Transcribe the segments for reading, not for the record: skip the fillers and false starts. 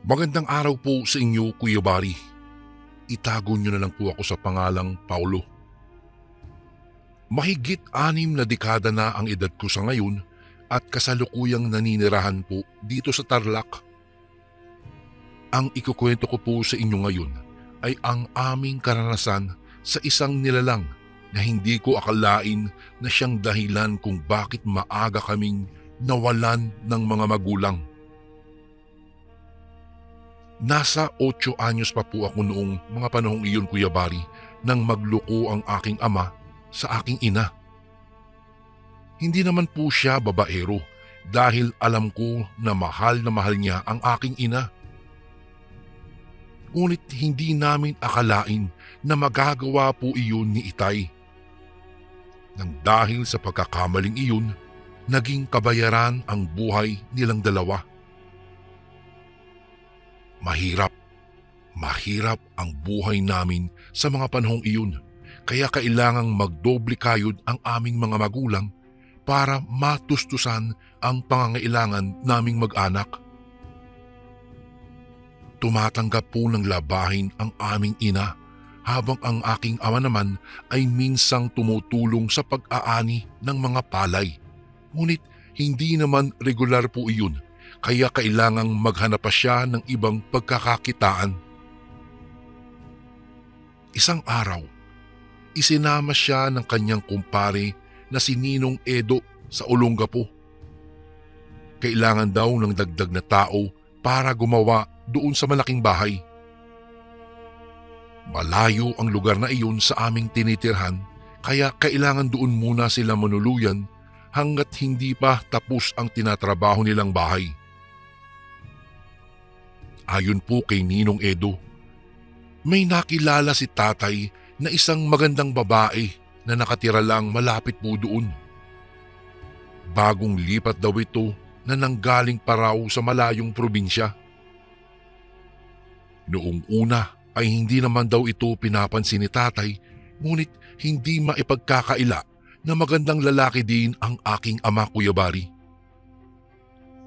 Magandang araw po sa inyo, Kuya Bari. Itago niyo na lang po ako sa pangalang Paulo. Mahigit 6 na dekada na ang edad ko sa ngayon at kasalukuyang naninirahan po dito sa Tarlac. Ang ikukwento ko po sa inyo ngayon ay ang aming karanasan sa isang nilalang na hindi ko akalain na siyang dahilan kung bakit maaga kaming nawalan ng mga magulang. Nasa 8 anyos pa po ako noong mga panahong iyon, Kuya Bari, nang magloko ang aking ama sa aking ina. Hindi naman po siya babaero dahil alam ko na mahal niya ang aking ina. Ngunit hindi namin akalain na magagawa po iyon ni Itay. Nang dahil sa pagkakamaling iyon, naging kabayaran ang buhay nilang dalawa. Mahirap ang buhay namin sa mga panahong iyon, kaya kailangang magdoble kayod ang aming mga magulang para matustusan ang pangangailangan naming mag-anak. Tumatanggap po ng labahin ang aming ina habang ang aking ama naman ay minsang tumutulong sa pag-aani ng mga palay. Ngunit hindi naman regular po iyon, kaya kailangang maghanap pa siya ng ibang pagkakakitaan. Isang araw, isinama siya ng kanyang kumpare na si Ninong Edo sa Olongapo. Kailangan daw ng dagdag na tao para gumawa doon sa malaking bahay. Malayo ang lugar na iyon sa aming tinitirhan, kaya kailangan doon muna sila manuluyan hanggat hindi pa tapos ang tinatrabaho nilang bahay. Ayon po kay Ninong Edo, may nakilala si tatay na isang magandang babae na nakatira lang malapit po doon. Bagong lipat daw ito na nanggaling pa raw sa malayong probinsya. Noong una ay hindi naman daw ito pinapansin ni tatay, ngunit hindi maipagkakaila na magandang lalaki din ang aking ama, Kuya Bari.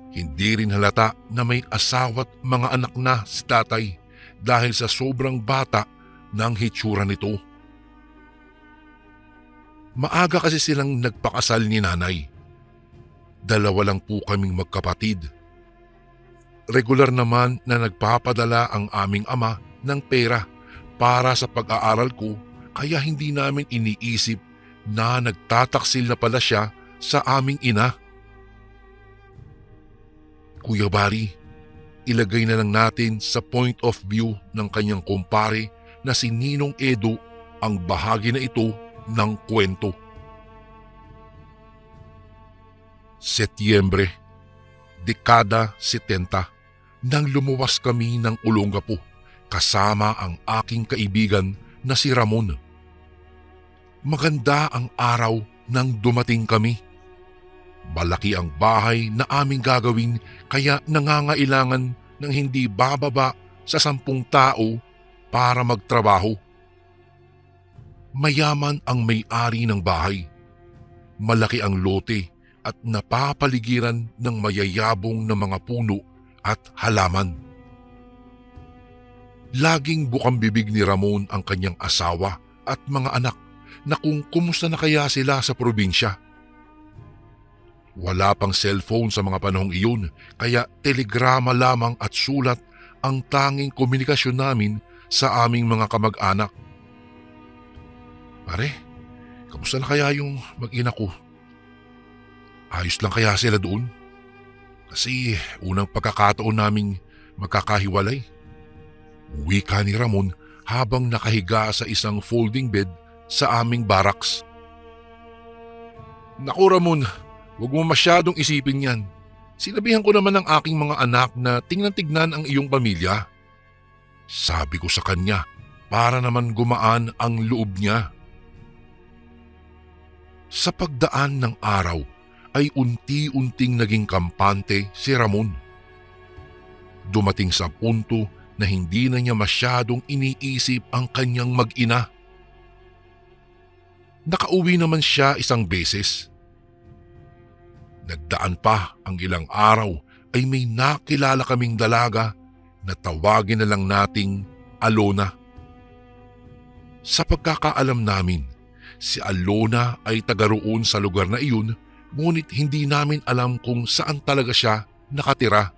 Hindi rin halata na may asawa't mga anak na si tatay dahil sa sobrang bata ng hitsura nito. Maaga kasi silang nagpakasal ni nanay. 2 lang po kaming magkapatid. Regular naman na nagpapadala ang aming ama ng pera para sa pag-aaral ko, kaya hindi namin iniisip na nagtataksil na pala siya sa aming ina. Kuya Bari, ilagay na lang natin sa point of view ng kanyang kumpare na si Ninong Edo ang bahagi na ito ng kwento. Setyembre, dekada 70, nang lumuwas kami ng Olongapo kasama ang aking kaibigan na si Ramon. Maganda ang araw nang dumating kami. Malaki ang bahay na aming gagawin, kaya nangangailangan ng hindi bababa sa 10 tao para magtrabaho. Mayaman ang may-ari ng bahay. Malaki ang lote at napapaligiran ng mayayabong na mga puno at halaman. Laging bukang bibig ni Ramon ang kanyang asawa at mga anak na kung kumusta na kaya sila sa probinsya. Wala pang cellphone sa mga panahong iyon, kaya telegrama lamang at sulat ang tanging komunikasyon namin sa aming mga kamag-anak. Pare, kamusta na kaya yung mag-ina ko? Ayos lang kaya sila doon? Kasi unang pagkakataon naming magkakahiwalay. Wika ni Ramon habang nakahiga sa isang folding bed sa aming barracks. Naku Ramon, huwag mo masyadong isipin yan. Sinabihan ko naman ng aking mga anak na tingnan-tignan ang iyong pamilya. Sabi ko sa kanya para naman gumaan ang loob niya. Sa pagdaan ng araw ay unti-unting naging kampante si Ramon. Dumating sa punto na hindi na niya masyadong iniisip ang kanyang mag-ina. Nakauwi naman siya isang beses. Nagdaan pa ang ilang araw ay may nakilala kaming dalaga na tawagin na lang nating Alona. Sa pagkakaalam namin, si Alona ay taga roon sa lugar na iyon, ngunit hindi namin alam kung saan talaga siya nakatira.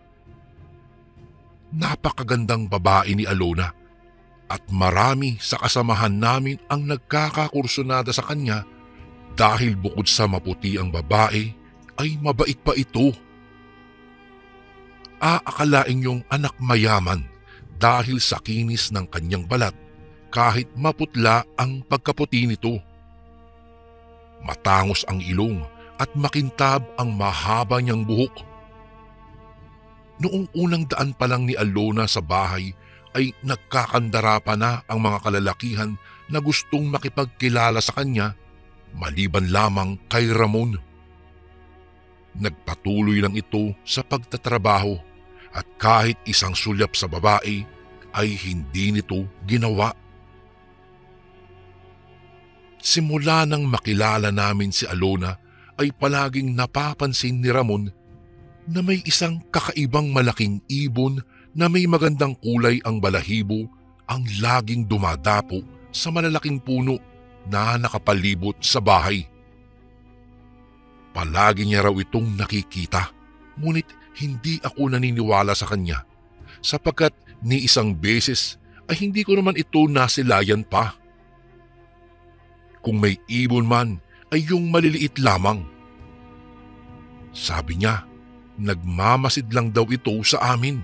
Napakagandang babae ni Alona at marami sa kasamahan namin ang nagkakakursunada sa kanya dahil bukod sa maputi ang babae ay mabait pa ito. Aakalain yung anak mayaman dahil sa kinis ng kanyang balat kahit maputla ang pagkaputi nito. Matangos ang ilong at makintab ang mahaba niyang buhok. Noong unang daan pa lang ni Alona sa bahay ay nagkakandara pa na ang mga kalalakihan na gustong makipagkilala sa kanya maliban lamang kay Ramon. Nagpatuloy lang ito sa pagtatrabaho at kahit isang sulyap sa babae ay hindi nito ginawa. Simula nang makilala namin si Alona ay palaging napapansin ni Ramon na may isang kakaibang malaking ibon na may magandang kulay ang balahibo ang laging dumadapo sa malalaking puno na nakapalibot sa bahay. Palagi niya raw itong nakikita, ngunit hindi ako naniniwala sa kanya sapagkat ni isang beses ay hindi ko naman ito nasilayan pa. Kung may ibon man ay yung maliliit lamang. Sabi niya, nagmamasid lang daw ito sa amin.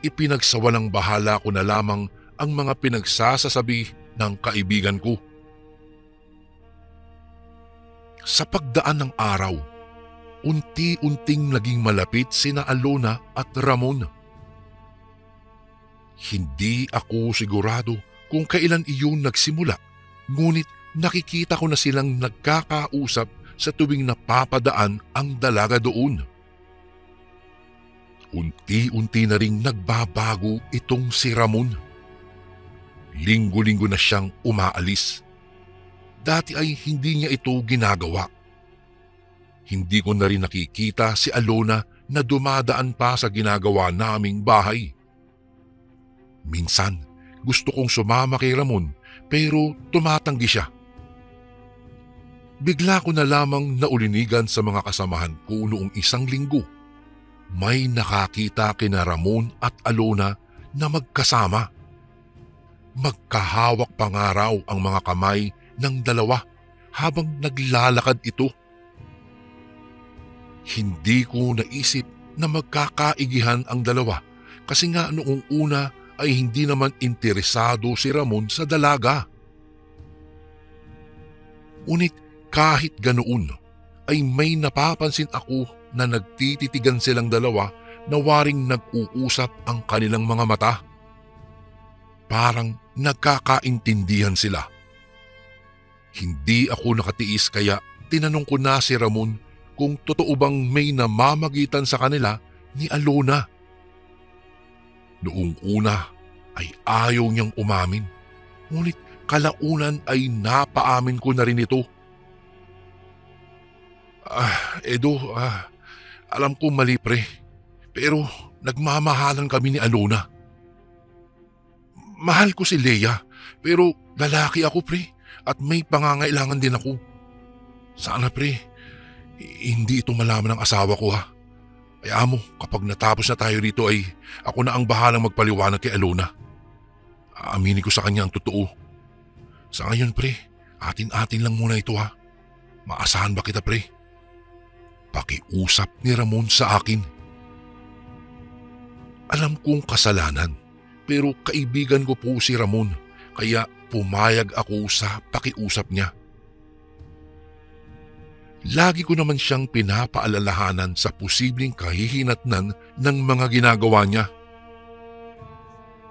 Ipinagsawalang bahala ko na lamang ang mga pinagsasasabi ng kaibigan ko. Sa pagdaan ng araw, unti-unting naging malapit sina Alona at Ramon. Hindi ako sigurado kung kailan iyon nagsimula, ngunit nakikita ko na silang nagkakausap sa tuwing napapadaan ang dalaga doon. Unti-unti na ring nagbabago itong si Ramon. Linggo-linggo na siyang umaalis. Dati ay hindi niya ito ginagawa. Hindi ko na rin nakikita si Alona na dumadaan pa sa ginagawa naming bahay. Minsan, gusto kong sumama kay Ramon pero tumatanggi siya. Bigla ko na lamang naulinigan sa mga kasamahan ko noong isang linggo. May nakakita kina Ramon at Alona na magkasama. Magkahawak pa nga raw ang mga kamay ng dalawa habang naglalakad ito. Hindi ko naisip na magkakaigihan ang dalawa kasi nga noong una ay hindi naman interesado si Ramon sa dalaga. Ngunit kahit ganoon ay may napapansin ako na nagtititigan silang dalawa na waring nag-uusap ang kanilang mga mata. Parang nagkakaintindihan sila. Hindi ako nakatiis kaya tinanong ko na si Ramon kung totoo bang may namamagitan sa kanila ni Alona. Noong una ay ayaw niyang umamin, ngunit kalaunan ay napaamin ko na rin ito. Edo, alam ko mali pre, pero nagmamahalan kami ni Alona. Mahal ko si Leia, pero lalaki ako pre at may pangangailangan din ako. Sana pre, hindi ito malaman ng asawa ko ha. Kaya mo, kapag natapos na tayo rito ay ako na ang bahalang magpaliwanag kay Alona. Aaminin ko sa kanya ang totoo. Sa ngayon pre, atin-atin lang muna ito ha. Maasahan ba kita pre? Pakiusap ni Ramon sa akin. Alam kong kasalanan, pero kaibigan ko po si Ramon, kaya pumayag ako sa pakiusap niya. Lagi ko naman siyang pinapaalalahanan sa posibleng kahihinatnan ng mga ginagawa niya.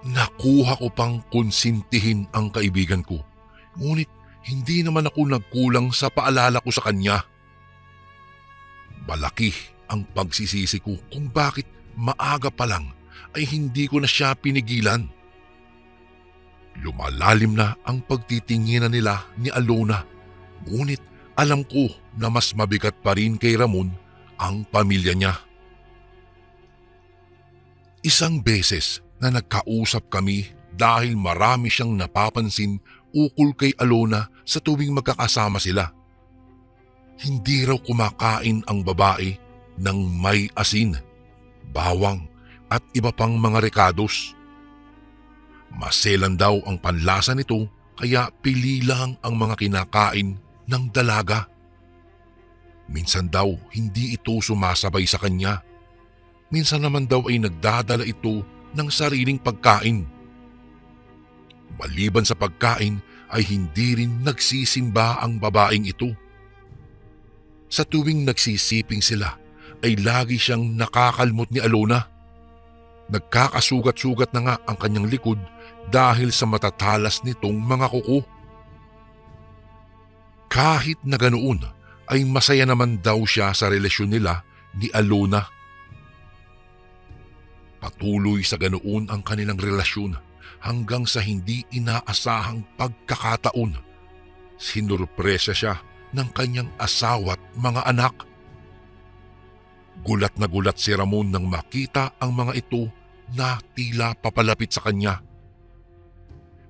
Nakuha ko pang konsintihin ang kaibigan ko, ngunit hindi naman ako nagkulang sa paalala ko sa kanya. Malaki ang pagsisisi ko kung bakit maaga pa lang ay hindi ko na siya pinigilan. Lumalalim na ang pagtitinginan nila ni Alona, ngunit alam ko na mas mabigat pa rin kay Ramon ang pamilya niya. Isang beses na nagkausap kami dahil marami siyang napapansin ukol kay Alona sa tuwing magkakasama sila. Hindi raw kumakain ang babae ng may asin, bawang at iba pang mga rekados. Maselan daw ang panlasa nito kaya pili lang ang mga kinakain ng dalaga. Minsan daw hindi ito sumasabay sa kanya. Minsan naman daw ay nagdadala ito ng sariling pagkain. Maliban sa pagkain ay hindi rin nagsisimba ang babaeng ito. Sa tuwing nagsisiping sila ay lagi siyang nakakalmot ni Alona. Nagkakasugat-sugat na nga ang kanyang likod dahil sa matatalas nitong mga kuko. Kahit na ganoon ay masaya naman daw siya sa relasyon nila ni Alona. Patuloy sa ganoon ang kanilang relasyon hanggang sa hindi inaasahang pagkakataon. Sinurpresa siya ng kanyang asawa't mga anak. Gulat na gulat si Ramon nang makita ang mga ito na tila papalapit sa kanya.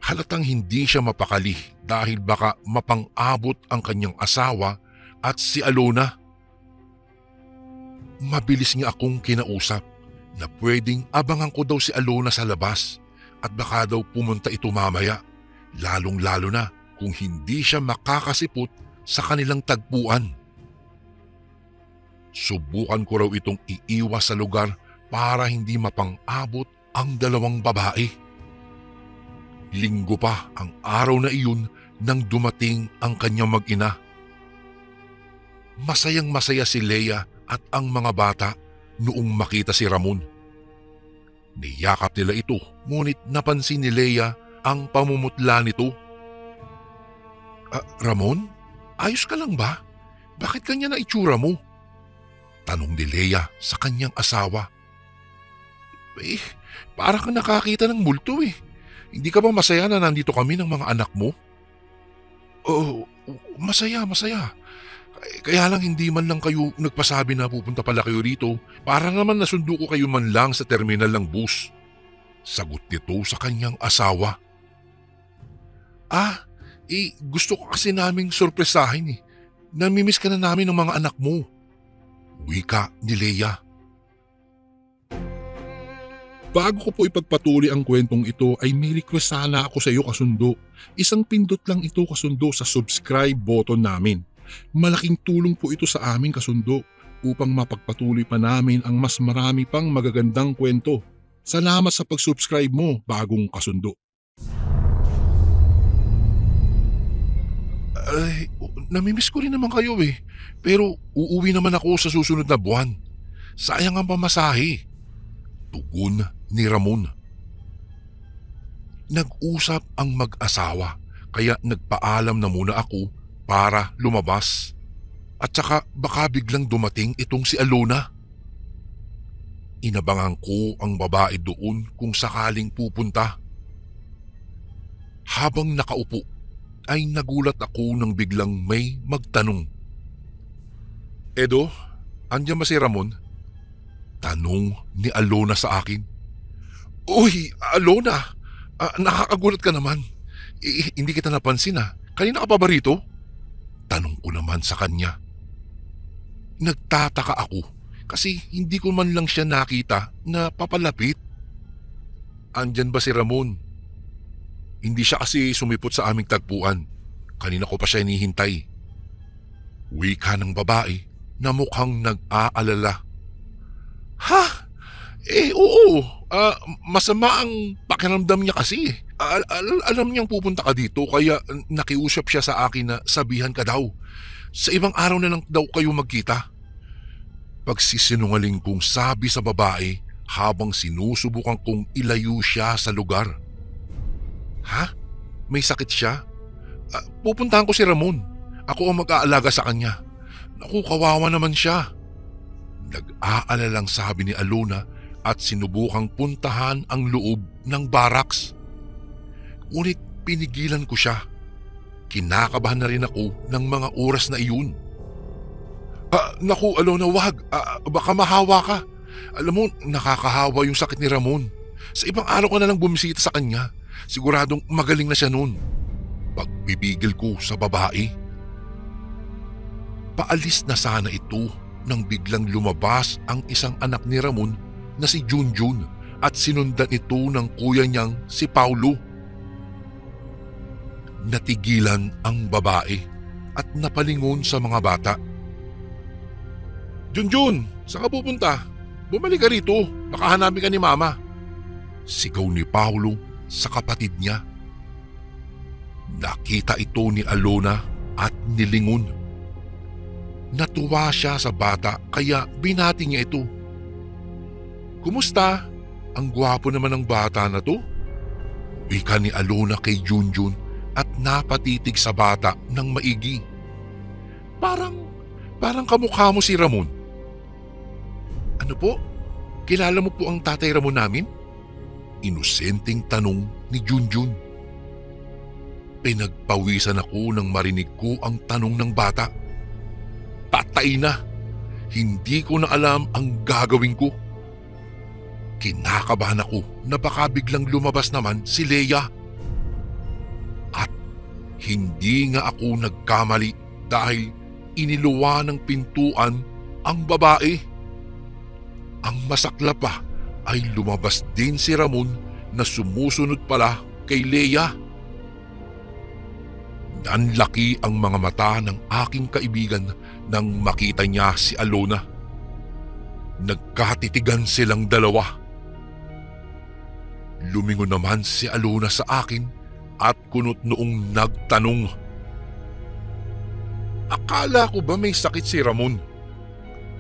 Halatang hindi siya mapakali dahil baka mapang-abot ang kanyang asawa at si Alona. Mabilis niya akong kinausap na pwedeng abangan ko daw si Alona sa labas at baka daw pumunta ito mamaya, lalong-lalo na kung hindi siya makakasipot sa kanilang tagpuan. Subukan ko raw itong iiwas sa lugar para hindi mapang-abot ang dalawang babae. Linggo pa ang araw na iyon nang dumating ang kanyang mag-ina. Masayang masaya si Leia at ang mga bata noong makita si Ramon. Niyakap nila ito ngunit napansin ni Leia ang pamumutla nito. Ramon, ayos ka lang ba? Bakit kanya na itsura mo? Tanong ni Leia sa kanyang asawa. Para kang nakakita ng multo eh. Hindi ka ba masaya na nandito kami ng mga anak mo? Oo, masaya. Kaya lang hindi man lang kayo nagpasabi na pupunta pala kayo rito para naman nasundo ko kayo man lang sa terminal ng bus. Sagot nito sa kanyang asawa. Gusto ko kasi naming sorpresahin eh. Namimiss ka na namin ng mga anak mo. Wika ni Leia. Bago ko po ipagpatuloy ang kwentong ito ay may request sana ako sa iyo kasundo. Isang pindot lang ito kasundo sa subscribe button namin. Malaking tulong po ito sa amin kasundo upang mapagpatuloy pa namin ang mas marami pang magagandang kwento. Salamat sa pag-subscribe mo, bagong kasundo. Namimiss ko rin naman kayo eh. Pero uuwi naman ako sa susunod na buwan. Sayang ang pamasahe. Tugon ni Ramon. Nag-usap ang mag-asawa kaya nagpaalam na muna ako para lumabas. At saka baka biglang dumating itong si Alona. Inabangan ko ang babae doon kung sakaling pupunta. Habang nakaupo ay nagulat ako nang biglang may magtanong. Edo, andyan ba si Ramon? Tanong ni Alona sa akin. Uy, Alona, nakakagulat ka naman. Hindi kita napansin ah. Kanina ka pa ba rito? Tanong ko naman sa kanya. Nagtataka ako kasi hindi ko man lang siya nakita na papalapit. Andyan ba si Ramon? Hindi siya kasi sumipot sa aming tagpuan. Kanina ko pa siya hinihintay. Wika ng babae na mukhang nag-aalala. Ha? Oo. Masama ang pakiramdam niya kasi. Alam niyang pupunta ka dito kaya nakiusap siya sa akin na sabihan ka daw. Sa ibang araw na lang daw kayo magkita. Pagsisinungaling kong sabi sa babae habang sinusubukan kong ilayo siya sa lugar. Ha? May sakit siya? Pupuntahan ko si Ramon. Ako ang mag-aalaga sa kanya. Naku, kawawa naman siya. Nag-aalalang sabi ni Alona at sinubukang puntahan ang loob ng barracks. Ngunit pinigilan ko siya. Kinakabahan na rin ako ng mga oras na iyon. Naku, Alona, wag. Baka mahawa ka. Alam mo, nakakahawa yung sakit ni Ramon. Sa ibang araw ka na lang bumisita sa kanya. Siguradong magaling na siya noon. Pagbibigil ko sa babae. Paalis na sana ito nang biglang lumabas ang isang anak ni Ramon na si Junjun at sinundan ito ng kuya niyang si Paulo. Natigilan ang babae at napalingon sa mga bata. Junjun, saan ka pupunta? Bumalik ka rito, baka hanapin ka ni Mama. Sigaw ni Paulo sa kapatid niya. Nakita ito ni Alona at nilingon. Natuwa siya sa bata kaya binati niya ito. Kumusta? Ang gwapo naman ng bata na to. Wika ni Alona kay Junjun at napatitig sa bata ng maigi. Parang kamukha mo si Ramon. Ano po? Kilala mo po ang tatay Ramon namin? Inosenteng tanong ni Junjun. Pinagpawisan ako nang marinig ko ang tanong ng bata. Patay na! Hindi ko na alam ang gagawin ko. Kinakabahan ako na baka biglang lumabas naman si Leia. At hindi nga ako nagkamali dahil iniluwa ng pintuan ang babae. Ang masakla pa ay lumabas din si Ramon na sumusunod pala kay Leia. Nanlaki ang mga mata ng aking kaibigan nang makita niya si Alona. Nagkatitigan silang dalawa. Lumingon naman si Alona sa akin at kunot noong nagtanong. Akala ko ba may sakit si Ramon?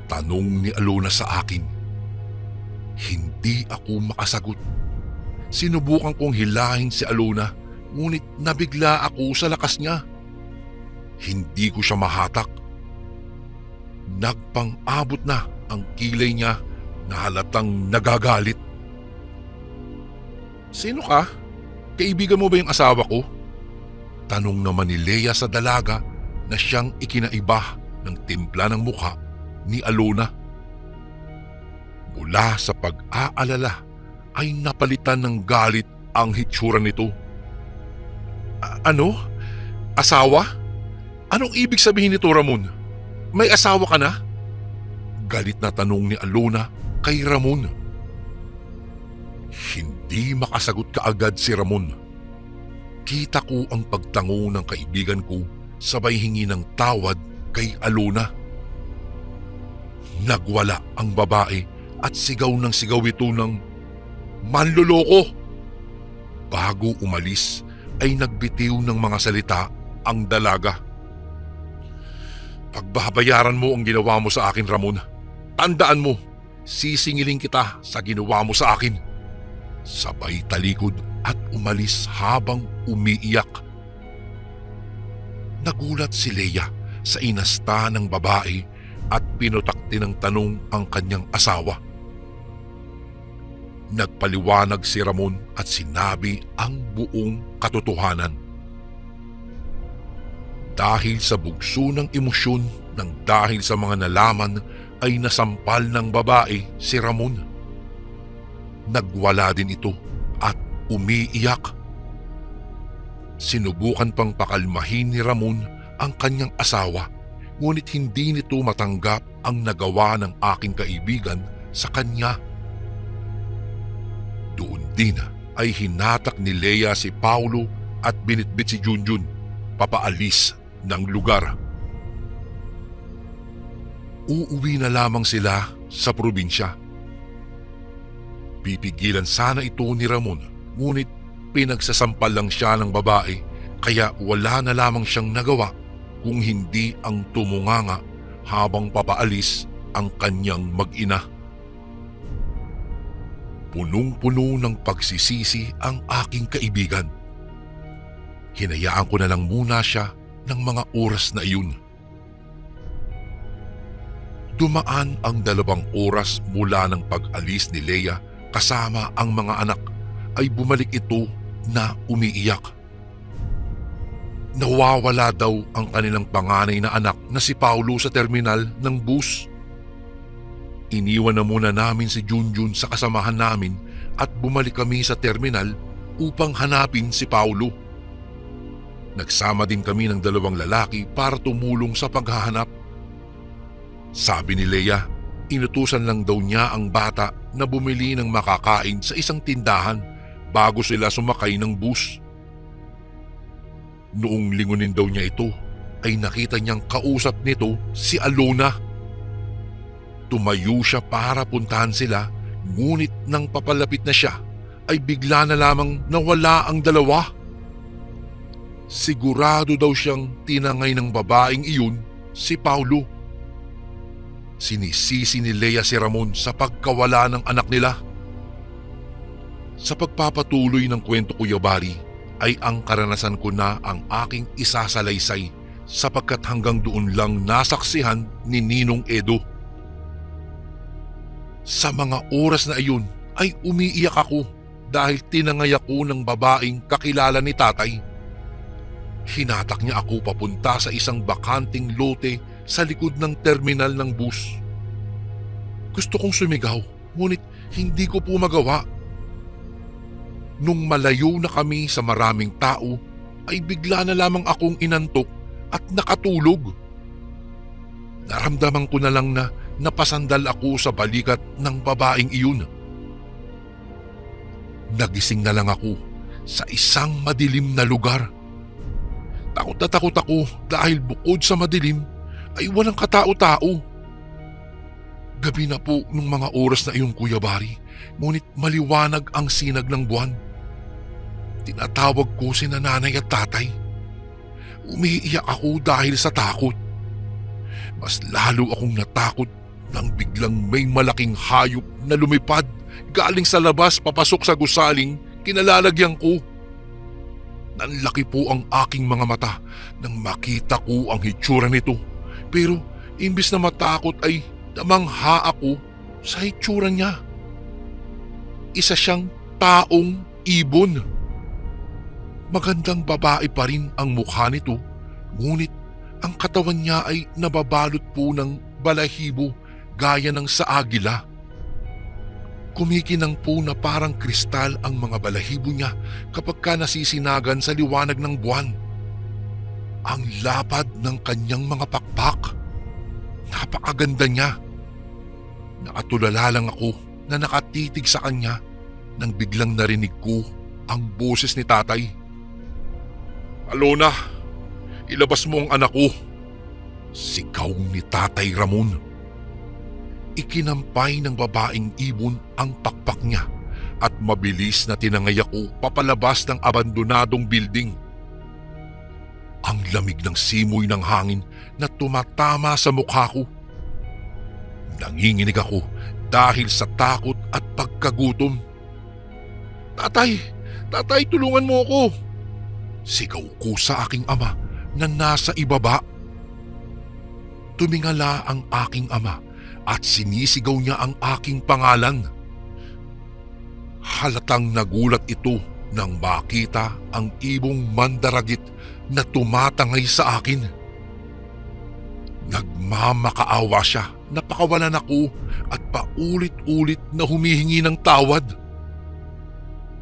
Tanong ni Alona sa akin. Hindi ako makasagot. Sinubukan kong hilahin si Alona ngunit nabigla ako sa lakas niya. Hindi ko siya mahatak. Nagpang-abot na ang kilay niya na halatang nagagalit. Sino ka? Kaibigan mo ba yung asawa ko? Tanong naman ni Leia sa dalaga na siyang ikinaiba ng timpla ng mukha ni Alona. Mula sa pag-aalala ay napalitan ng galit ang hitsura nito. Ano? Asawa? Anong ibig sabihin nito, Ramon? May asawa ka na? Galit na tanong ni Alona kay Ramon. Hindi makasagot kaagad si Ramon. Kita ko ang pagtango ng kaibigan ko sabay hingi ng tawad kay Alona. Nagwala ang babae at sigaw ng sigaw ito ng manloloko. Bago umalis ay nagbitiw ng mga salita ang dalaga. Pagbabayaran mo ang ginawa mo sa akin, Ramon. Tandaan mo, sisingilin kita sa ginawa mo sa akin. Sabay talikod at umalis habang umiiyak. Nagulat si Leia sa inasta ng babae at pinutakti ng tanong ang kanyang asawa. Nagpaliwanag si Ramon at sinabi ang buong katotohanan. Dahil sa bugso ng emosyon nang dahil sa mga nalaman ay nasampal ng babae si Ramon. Nagwala din ito at umiiyak. Sinubukan pang pakalmahin ni Ramon ang kanyang asawa ngunit hindi nito matanggap ang nagawa ng aking kaibigan sa kanya. Doon din ay hinatak ni Leia si Paulo at binitbit si Junjun papaalis ng lugar. Uuwi na lamang sila sa probinsya. Pipigilan sana ito ni Ramon ngunit pinagsasampal lang siya ng babae kaya wala na lamang siyang nagawa kung hindi ang tumunganga habang papaalis ang kanyang mag-ina. Punong-puno ng pagsisisi ang aking kaibigan. Hinayaan ko na lang muna siya ng mga oras na iyon. Dumaan ang 2 oras mula ng pag-alis ni Leia kasama ang mga anak ay bumalik ito na umiiyak. Nawawala daw ang kanilang panganay na anak na si Paulo sa terminal ng bus. Iniwan na muna namin si Junjun sa kasamahan namin at bumalik kami sa terminal upang hanapin si Paulo. Nagsama din kami ng dalawang lalaki para tumulong sa paghahanap. Sabi ni Leia, inutusan lang daw niya ang bata na bumili ng makakain sa isang tindahan bago sila sumakay ng bus. Noong lingunin daw niya ito, ay nakita niyang kausap nito si Alona. Tumayo siya para puntahan sila, ngunit nang papalapit na siya ay bigla na lamang nawala ang dalawa. Sigurado daw siyang tinangay ng babaeng iyon si Paulo. Sinisisi ni Leia si Ramon sa pagkawala ng anak nila. Sa pagpapatuloy ng kwento ko, Yabari, ay ang karanasan ko na ang aking isasalaysay sapagkat hanggang doon lang nasaksihan ni Ninong Edo. Sa mga oras na iyon ay umiiyak ako dahil tinangay ako ng babaeng kakilala ni tatay. Hinatak niya ako papunta sa isang bakanting lote sa likod ng terminal ng bus. Gusto kong sumigaw, ngunit hindi ko po magawa. Nung malayo na kami sa maraming tao, ay bigla na lamang akong inantok at nakatulog. Naramdaman ko na lang na napasandal ako sa balikat ng babaeng iyon. Nagising na lang ako sa isang madilim na lugar. Takot na takot ako dahil bukod sa madilim ay walang katao-tao. Gabi na po nung mga oras na iyon, Kuya Bari, ngunit maliwanag ang sinag ng buwan. Tinatawag ko si nanay at tatay. Umiiyak ako dahil sa takot. Mas lalo akong natakot nang biglang may malaking hayop na lumipad galing sa labas papasok sa gusaling kinalalagyan ko. Nanlaki po ang aking mga mata nang makita ko ang hitsura nito. Pero imbis na matakot ay namangha ako sa hitsura niya. Isa siyang taong ibon. Magandang babae pa rin ang mukha nito, ngunit ang katawan niya ay nababalot po ng balahibo gaya ng sa agila. Kumikinang po na parang kristal ang mga balahibo niya kapag ka nasisinagan sa liwanag ng buwan. Ang lapad ng kanyang mga pakpak. Napakaganda niya. Nakatulala lang ako na nakatitig sa kanya nang biglang narinig ko ang boses ni tatay. "Alona, ilabas mo ang anak ko!" Sigaw ni Tatay Ramon. Ikinampay ng babaeng ibon ang pakpak niya at mabilis na tinangay ako papalabas ng abandonadong building. Ang lamig ng simoy ng hangin na tumatama sa mukha ko. Nanginginig ako dahil sa takot at pagkagutom. "Tatay! Tatay, tulungan mo ako!" Sigaw ko sa aking ama na nasa ibaba. Tumingala ang aking ama at sinisigaw niya ang aking pangalan. Halatang nagulat ito nang makita ang ibong mandaragit na tumatangay sa akin. Nagmamakaawa siya na pakawalan ako at paulit-ulit na humihingi ng tawad.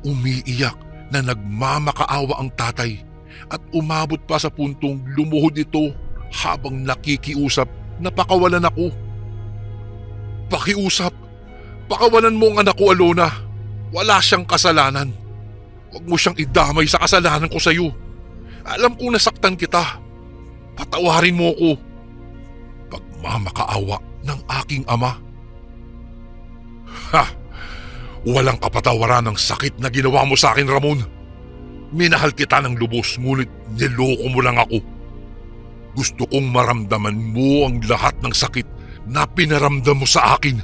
Umiiyak na nagmamakaawa ang tatay at umabot pa sa puntong lumuhod ito habang nakikiusap na pakawalan ako. "Pakiusap, pakawalan mo ang anak ko, Alona. Wala siyang kasalanan. Huwag mo siyang idamay sa kasalanan ko sa iyo. Alam kong nasaktan kita. Patawarin mo ko." Pagmamakaawa ng aking ama. "Ha! Walang kapatawaran ng sakit na ginawa mo sa akin, Ramon. Minahal kita ng lubos, ngunit niloko mo lang ako. Gusto kong maramdaman mo ang lahat ng sakit na pinaramdam mo sa akin."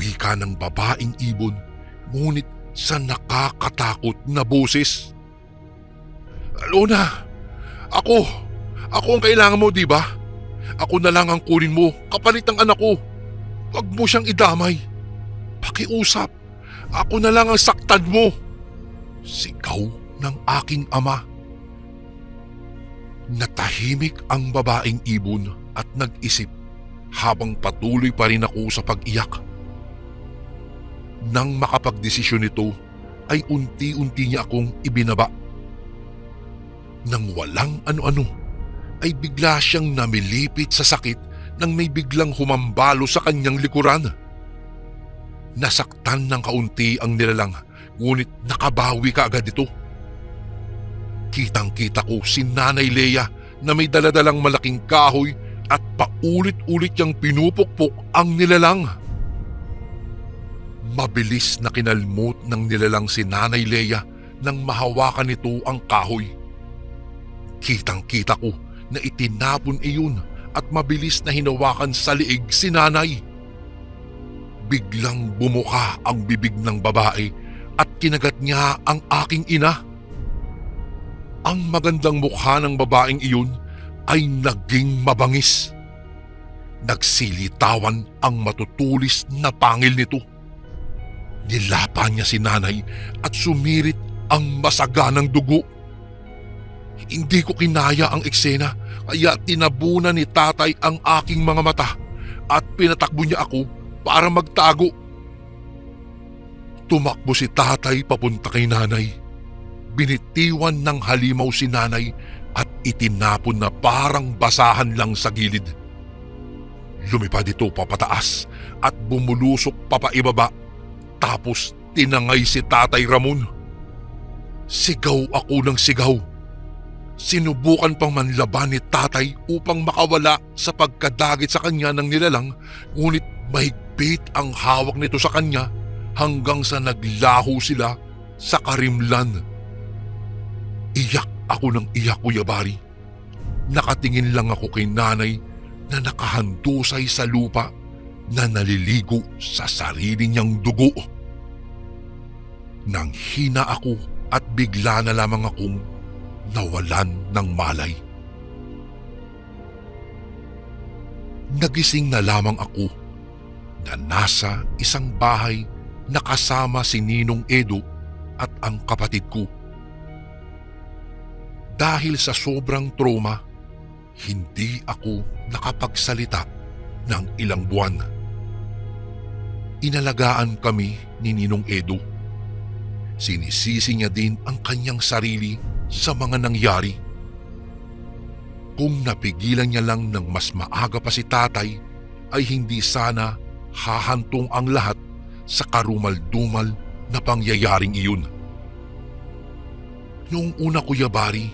Wika ng babaeng ibon, ngunit sa nakakatakot na boses. "Alona, ako ang kailangan mo, di ba? Ako na lang ang kunin mo kapalit ng anak ko. Huwag mo siyang idamay. Pakiusap, ako na lang ang saktan mo." Sigaw ng aking ama. Natahimik ang babaeng ibon at nag-isip habang patuloy pa rin ako sa pag-iyak. Nang makapagdesisyon nito ay unti-unti niya akong ibinaba. Nang walang ano-ano ay bigla siyang namilipit sa sakit nang may biglang humambalo sa kanyang likuran. Nasaktan ng kaunti ang nilalang, ngunit nakabawi kaagad ito. Kitang-kita ko si Nanay Lea na may daladalang malaking kahoy at paulit-ulit niyang pinupukpok ang nilalang. Mabilis na kinalmot ng nilalang si Nanay Lea nang mahawakan nito ang kahoy. Kitang-kita ko na itinapon iyon at mabilis na hinawakan sa liig si Nanay. Biglang bumuka ang bibig ng babae at kinagat niya ang aking ina. Ang magandang mukha ng babaeng iyon ay naging mabangis. Nagsilitawan ang matutulis na pangil nito. Nilapan niya si Nanay at sumirit ang masaganang dugo. Hindi ko kinaya ang eksena, kaya tinabunan ni Tatay ang aking mga mata at pinatakbo niya ako para magtago. Tumakbo si Tatay papunta kay Nanay. Binitiwan ng halimaw si Nanay at itinapon na parang basahan lang sa gilid. Lumipad ito papataas at bumulusok papaibaba, tapos tinangay si Tatay Ramon. Sigaw ako ng sigaw. Sinubukan pang manlaban ni Tatay upang makawala sa pagkadagit sa kanya ng nilalang, ngunit mahigpit ang hawak nito sa kanya hanggang sa naglaho sila sa karimlan. Iyak ako ng iyak, Kuya Bari. Nakatingin lang ako kay Nanay na nakahandusay sa lupa na naliligo sa sarili niyang dugo. Nang hina ako at bigla na lamang akong nawalan ng malay. Nagising na lamang ako na nasa isang bahay na kasama si Ninong Edo at ang kapatid ko. Dahil sa sobrang trauma, hindi ako nakapagsalita ng ilang buwan. Inalagaan kami ni Ninong Edo. Sinisisi niya din ang kanyang sarili sa mga nangyari. Kung napigilan niya lang ng mas maaga pa si Tatay, ay hindi sana hahantong ang lahat sa karumal-dumal na pangyayaring iyon. Noong una, Kuya Bari,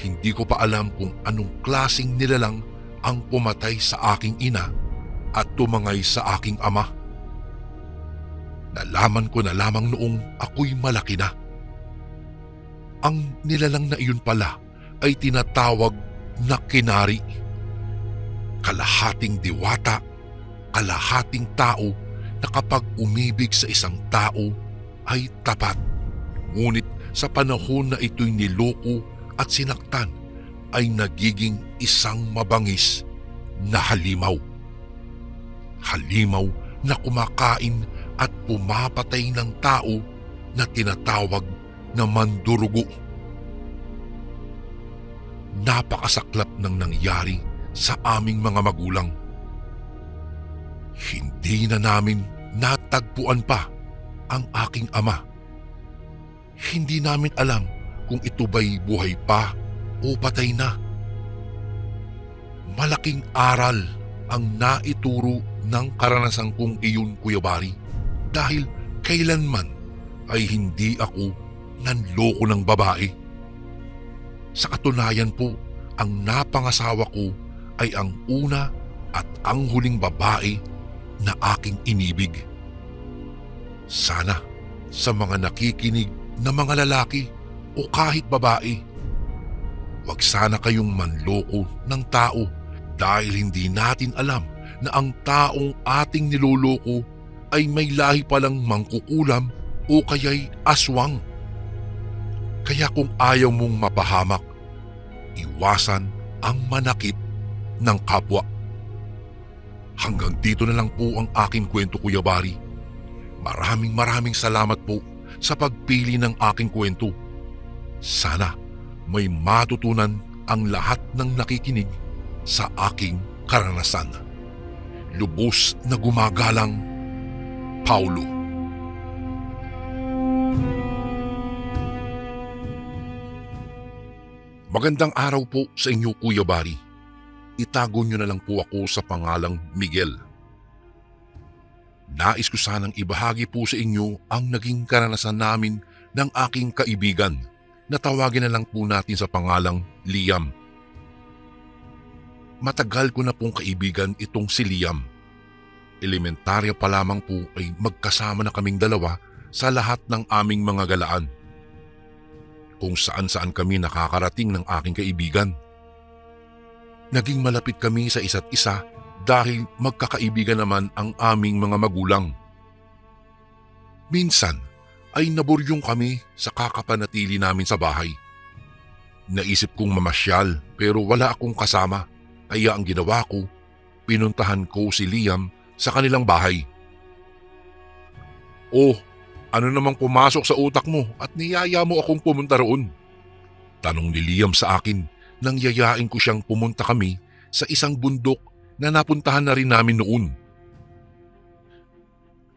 hindi ko pa alam kung anong klaseng nilalang ang pumatay sa aking ina at tumangay sa aking ama. Nalaman ko na lamang noong ako'y malaki na. Ang nilalang na iyon pala ay tinatawag na kinari. Kalahating diwata, kalahating tao na kapag umibig sa isang tao ay tapat. Ngunit sa panahon na ito'y niloko at sinaktan ay nagiging isang mabangis na halimaw. Halimaw na kumakain at pumapatay ng tao na tinatawag na mandurugo. Napakasaklap ng nangyari sa aming mga magulang. Hindi na namin natagpuan pa ang aking ama. Hindi namin alam kung ito ba'y buhay pa o patay na. Malaking aral ang naituro ng karanasan kong iyon, Kuya Bari, dahil kailanman ay hindi ako nanloko ng babae. Sa katunayan po, ang napangasawa ko ay ang una at ang huling babae na aking inibig. Sana sa mga nakikinig na mga lalaki o kahit babae, huwag sana kayong manloko ng tao dahil hindi natin alam na ang taong ating niloloko ay may lahi palang mangkukulam o kaya'y aswang. Kaya kung ayaw mong mapahamak, iwasan ang manakit ng kapwa. Hanggang dito na lang po ang aking kwento, Kuya Bari. Maraming salamat po sa pagpili ng aking kwento. Sana may matutunan ang lahat ng nakikinig sa aking karanasan. Lubos na gumagalang, Paulo. Magandang araw po sa inyo, Kuya Bari. Itago niyo na lang po ako sa pangalang Miguel. Nais ko sanang ibahagi po sa inyo ang naging karanasan namin ng aking kaibigan na tawagin na lang po natin sa pangalang Liam. Matagal ko na pong kaibigan itong si Liam. Elementarya pa lamang po ay magkasama na kaming dalawa sa lahat ng aming mga galaan. Kung saan-saan kami nakakarating ng aking kaibigan. Naging malapit kami sa isa't isa dahil magkakaibigan naman ang aming mga magulang. Minsan ay naburyong kami sa kakapanatili namin sa bahay. Naisip kong mamasyal pero wala akong kasama, kaya ang ginawa ko, pinuntahan ko si Liam sa kanilang bahay. "Oh, ano namang pumasok sa utak mo at niyaya mo akong pumunta roon?" Tanong ni Liam sa akin nang yayain ko siyang pumunta kami sa isang bundok na napuntahan na rin namin noon.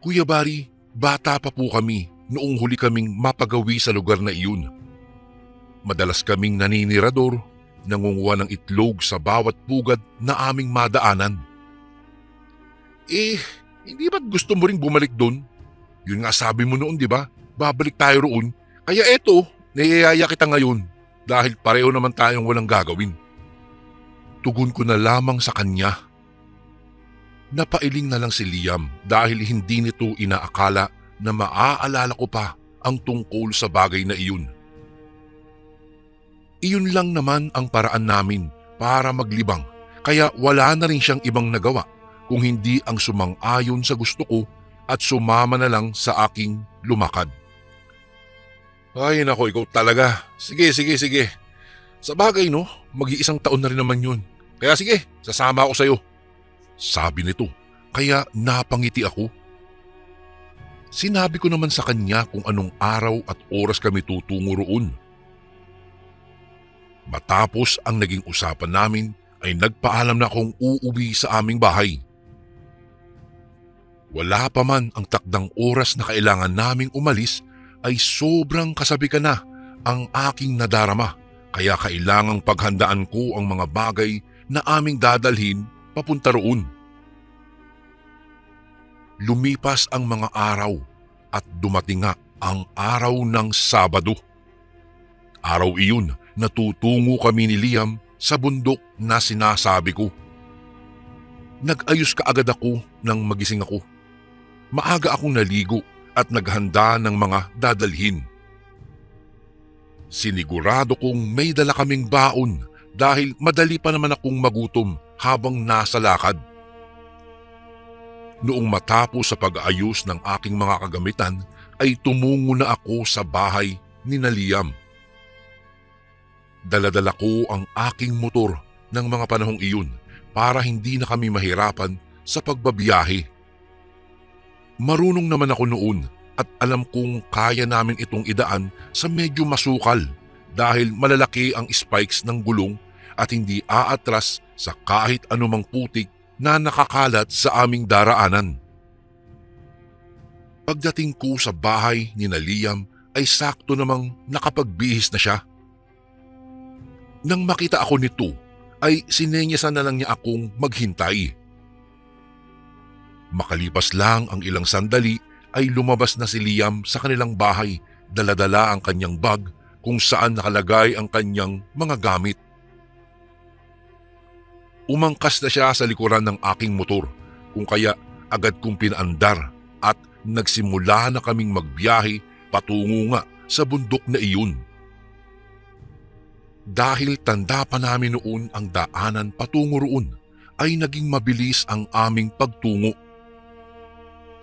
"Kuya Bari, bata pa po kami noong huli kaming mapagawi sa lugar na iyon. Madalas kaming naninirador, nangunguha ng itlog sa bawat pugad na aming madaanan." Hindi ba't gusto mo ring bumalik doon? Yun nga sabi mo noon, di ba? Babalik tayo roon. Kaya eto, niyayaya kita ngayon dahil pareho naman tayong walang gagawin. Tugon ko na lamang sa kanya. Napailing na lang si Liam dahil hindi nito inaakala na maaalala ko pa ang tungkol sa bagay na iyon. Iyon lang naman ang paraan namin para maglibang, kaya wala na rin siyang ibang nagawa kung hindi ang sumang-ayon sa gusto ko at sumama na lang sa aking lumakad. "Ay nako, ikaw talaga. Sige. Sa bagay no, mag-iisang taon na rin naman yun. Kaya sige, sasama ako sa'yo." Sabi nito, kaya napangiti ako. Sinabi ko naman sa kanya kung anong araw at oras kami tutungo roon. Matapos ang naging usapan namin ay nagpaalam na akong uuwi sa aming bahay. Wala pa man ang takdang oras na kailangan naming umalis ay sobrang kasabi ka na ang aking nadarama, kaya kailangang paghandaan ko ang mga bagay na aming dadalhin papunta roon. Lumipas ang mga araw at dumating nga ang araw ng Sabado. Araw iyon na tutungo kami ni Liam sa bundok na sinasabi ko. Nag-ayos kaagad ako nang magising ako. Maaga akong naligo at naghanda ng mga dadalhin. Sinigurado kong may dala kaming baon dahil madali pa naman akong magutom habang nasa lakad. Noong matapos sa pag-aayos ng aking mga kagamitan ay tumungo na ako sa bahay ni Liam. Daladala ko ang aking motor ng mga panahong iyon para hindi na kami mahirapan sa pagbabiyahe. Marunong naman ako noon at alam kong kaya namin itong idaan sa medyo masukal dahil malalaki ang spikes ng gulong at hindi aatras sa kahit anumang putik na nakakalat sa aming daraanan. Pagdating ko sa bahay ni Liam ay sakto namang nakapagbihis na siya. Nang makita ako nito ay sinenyasan na lang niya akong maghintay. Makalipas lang ang ilang sandali ay lumabas na si Liam sa kanilang bahay, dala-dala ang kanyang bag kung saan nakalagay ang kanyang mga gamit. Umangkas na siya sa likuran ng aking motor, kung kaya agad kong pinaandar at nagsimula na kaming magbiyahe patungo nga sa bundok na iyon. Dahil tanda pa namin noon ang daanan patungo roon, ay naging mabilis ang aming pagtungo.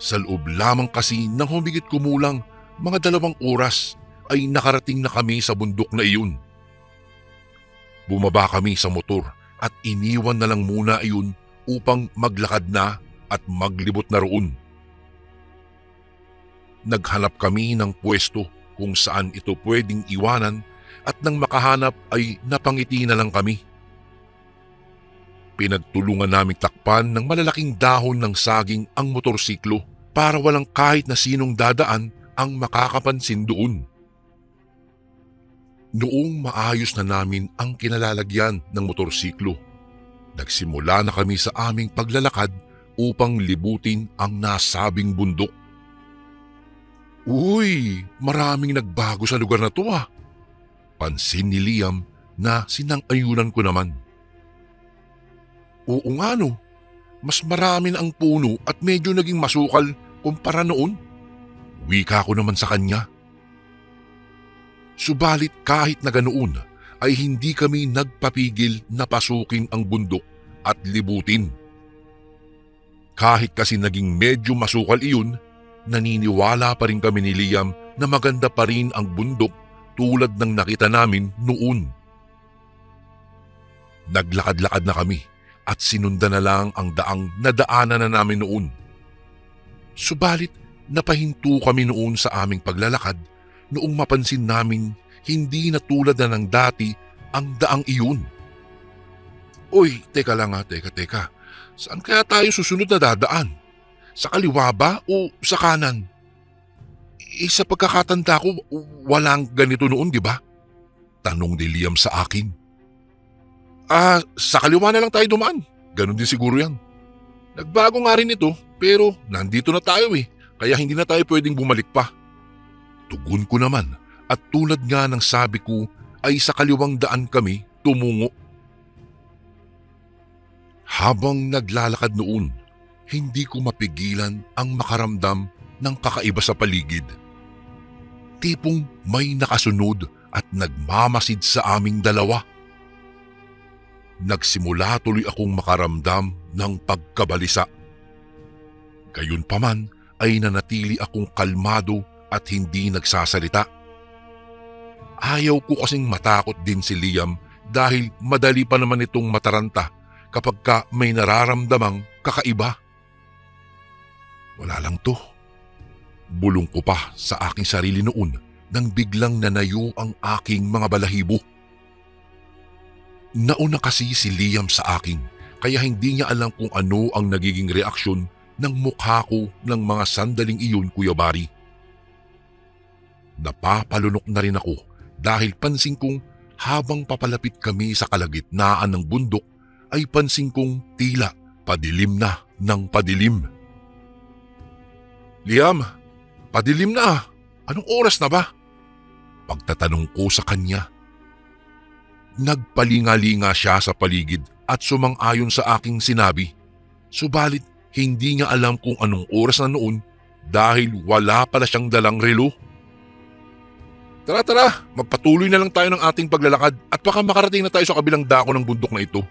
Sa loob lamang kasi ng humigit kumulang mga 2 oras ay nakarating na kami sa bundok na iyon. Bumaba kami sa motor at iniwan na lang muna iyon upang maglakad na at maglibot na roon. Naghanap kami ng pwesto kung saan ito pwedeng iwanan at nang makahanap ay napangiti na lang kami. Pinagtulungan naming takpan ng malalaking dahon ng saging ang motorsiklo para walang kahit na sinong dadaan ang makakapansin doon. Noong maayos na namin ang kinalalagyan ng motorsiklo, nagsimula na kami sa aming paglalakad upang libutin ang nasabing bundok. Uy, maraming nagbago sa lugar na to ah. Pansin ni Liam na sinang-ayunan ko naman. Oo nga no, mas marami na ang puno at medyo naging masukal kumpara noon. Wika ko naman sa kanya. Subalit kahit na ganoon ay hindi kami nagpapigil na pasukin ang bundok at libutin. Kahit kasi naging medyo masukal iyon, naniniwala pa rin kami ni Liam na maganda pa rin ang bundok tulad ng nakita namin noon. Naglakad-lakad na kami at sinundan na lang ang daang nadaanan na namin noon. Subalit napahinto kami noon sa aming paglalakad noong mapansin namin hindi na tulad na ng dati ang daang iyon. Uy, teka lang ha, teka. Saan kaya tayo susunod na dadaan? Sa kaliwa ba o sa kanan? Sa pagkakatanda ko, walang ganito noon, di ba? Tanong ni Liam sa akin. Sa kaliwa na lang tayo dumaan. Ganon din siguro yan. Nagbago nga rin ito, pero nandito na tayo kaya hindi na tayo pwedeng bumalik pa. Tugon ko naman at tulad nga ng sabi ko ay sa kaliwang daan kami tumungo. Habang naglalakad noon, hindi ko mapigilan ang makaramdam ng kakaiba sa paligid. Tipong may nakasunod at nagmamasid sa aming dalawa. Nagsimula tuloy akong makaramdam ng pagkabalisa. Gayunpaman ay nanatili akong kalmado at hindi nagsasalita. Ayaw ko kasing matakot din si Liam dahil madali pa naman itong mataranta kapag may nararamdamang kakaiba. Wala lang to. Bulong ko pa sa aking sarili noon nang biglang nanayo ang aking mga balahibo. Nauna kasi si Liam sa akin kaya hindi niya alam kung ano ang nagiging reaksyon ng mukha ko ng mga sandaling iyon, Kuya Bari. Napapalunok na rin ako dahil pansin kong habang papalapit kami sa kalagitnaan ng bundok ay pansin kong tila padilim na ng padilim. Liam, padilim na. Anong oras na ba? Pagtatanong ko sa kanya. Nagpalinga-linga siya sa paligid at sumang-ayon sa aking sinabi. Subalit hindi niya alam kung anong oras na noon dahil wala pala siyang dalang relo. Tara, magpatuloy na lang tayo ng ating paglalakad at baka makarating na tayo sa kabilang dako ng bundok na ito.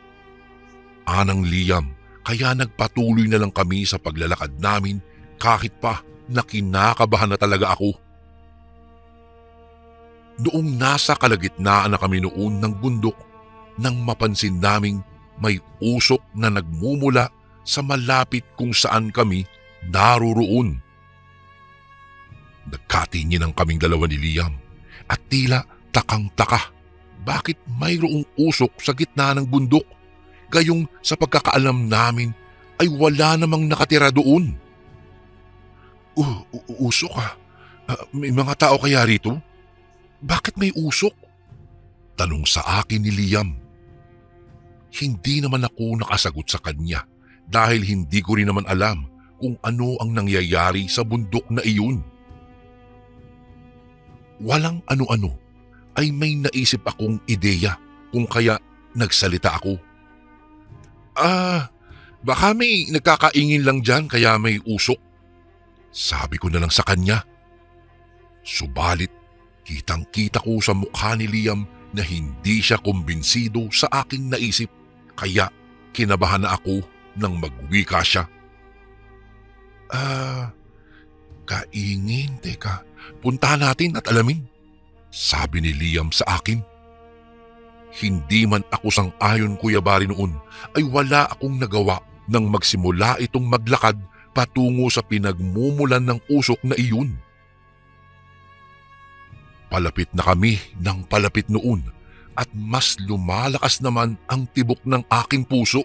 Anang Liam, kaya nagpatuloy na lang kami sa paglalakad namin kahit pa na kinakabahan na talaga ako. Noong nasa kalagitnaan na kami noon ng bundok, nang mapansin naming may usok na nagmumula sa malapit kung saan kami naruroon. Nagkatingin ang kaming dalawa ni Liam at tila takang-taka bakit mayroong usok sa gitna ng bundok gayong sa pagkakaalam namin ay wala namang nakatira doon. Usok ah? May mga tao kaya rito? Bakit may usok? Tanong sa akin ni Liam. Hindi naman ako nakasagot sa kanya dahil hindi ko rin naman alam kung ano ang nangyayari sa bundok na iyon. Walang ano-ano ay may naisip akong ideya kung kaya nagsalita ako. Baka may nagkakaingin lang dyan kaya may usok. Sabi ko na lang sa kanya. Subalit, kitang-kita ko sa mukha ni Liam na hindi siya kumbinsido sa aking naisip kaya kinabahan na ako nang magwika siya. Kaingin, teka. Puntahan natin at alamin, sabi ni Liam sa akin. Hindi man ako sang-ayon, Kuya Bari, noon ay wala akong nagawa nang magsimula itong maglakad patungo sa pinagmumulan ng usok na iyon. Palapit na kami ng palapit noon at mas lumalakas naman ang tibok ng aking puso.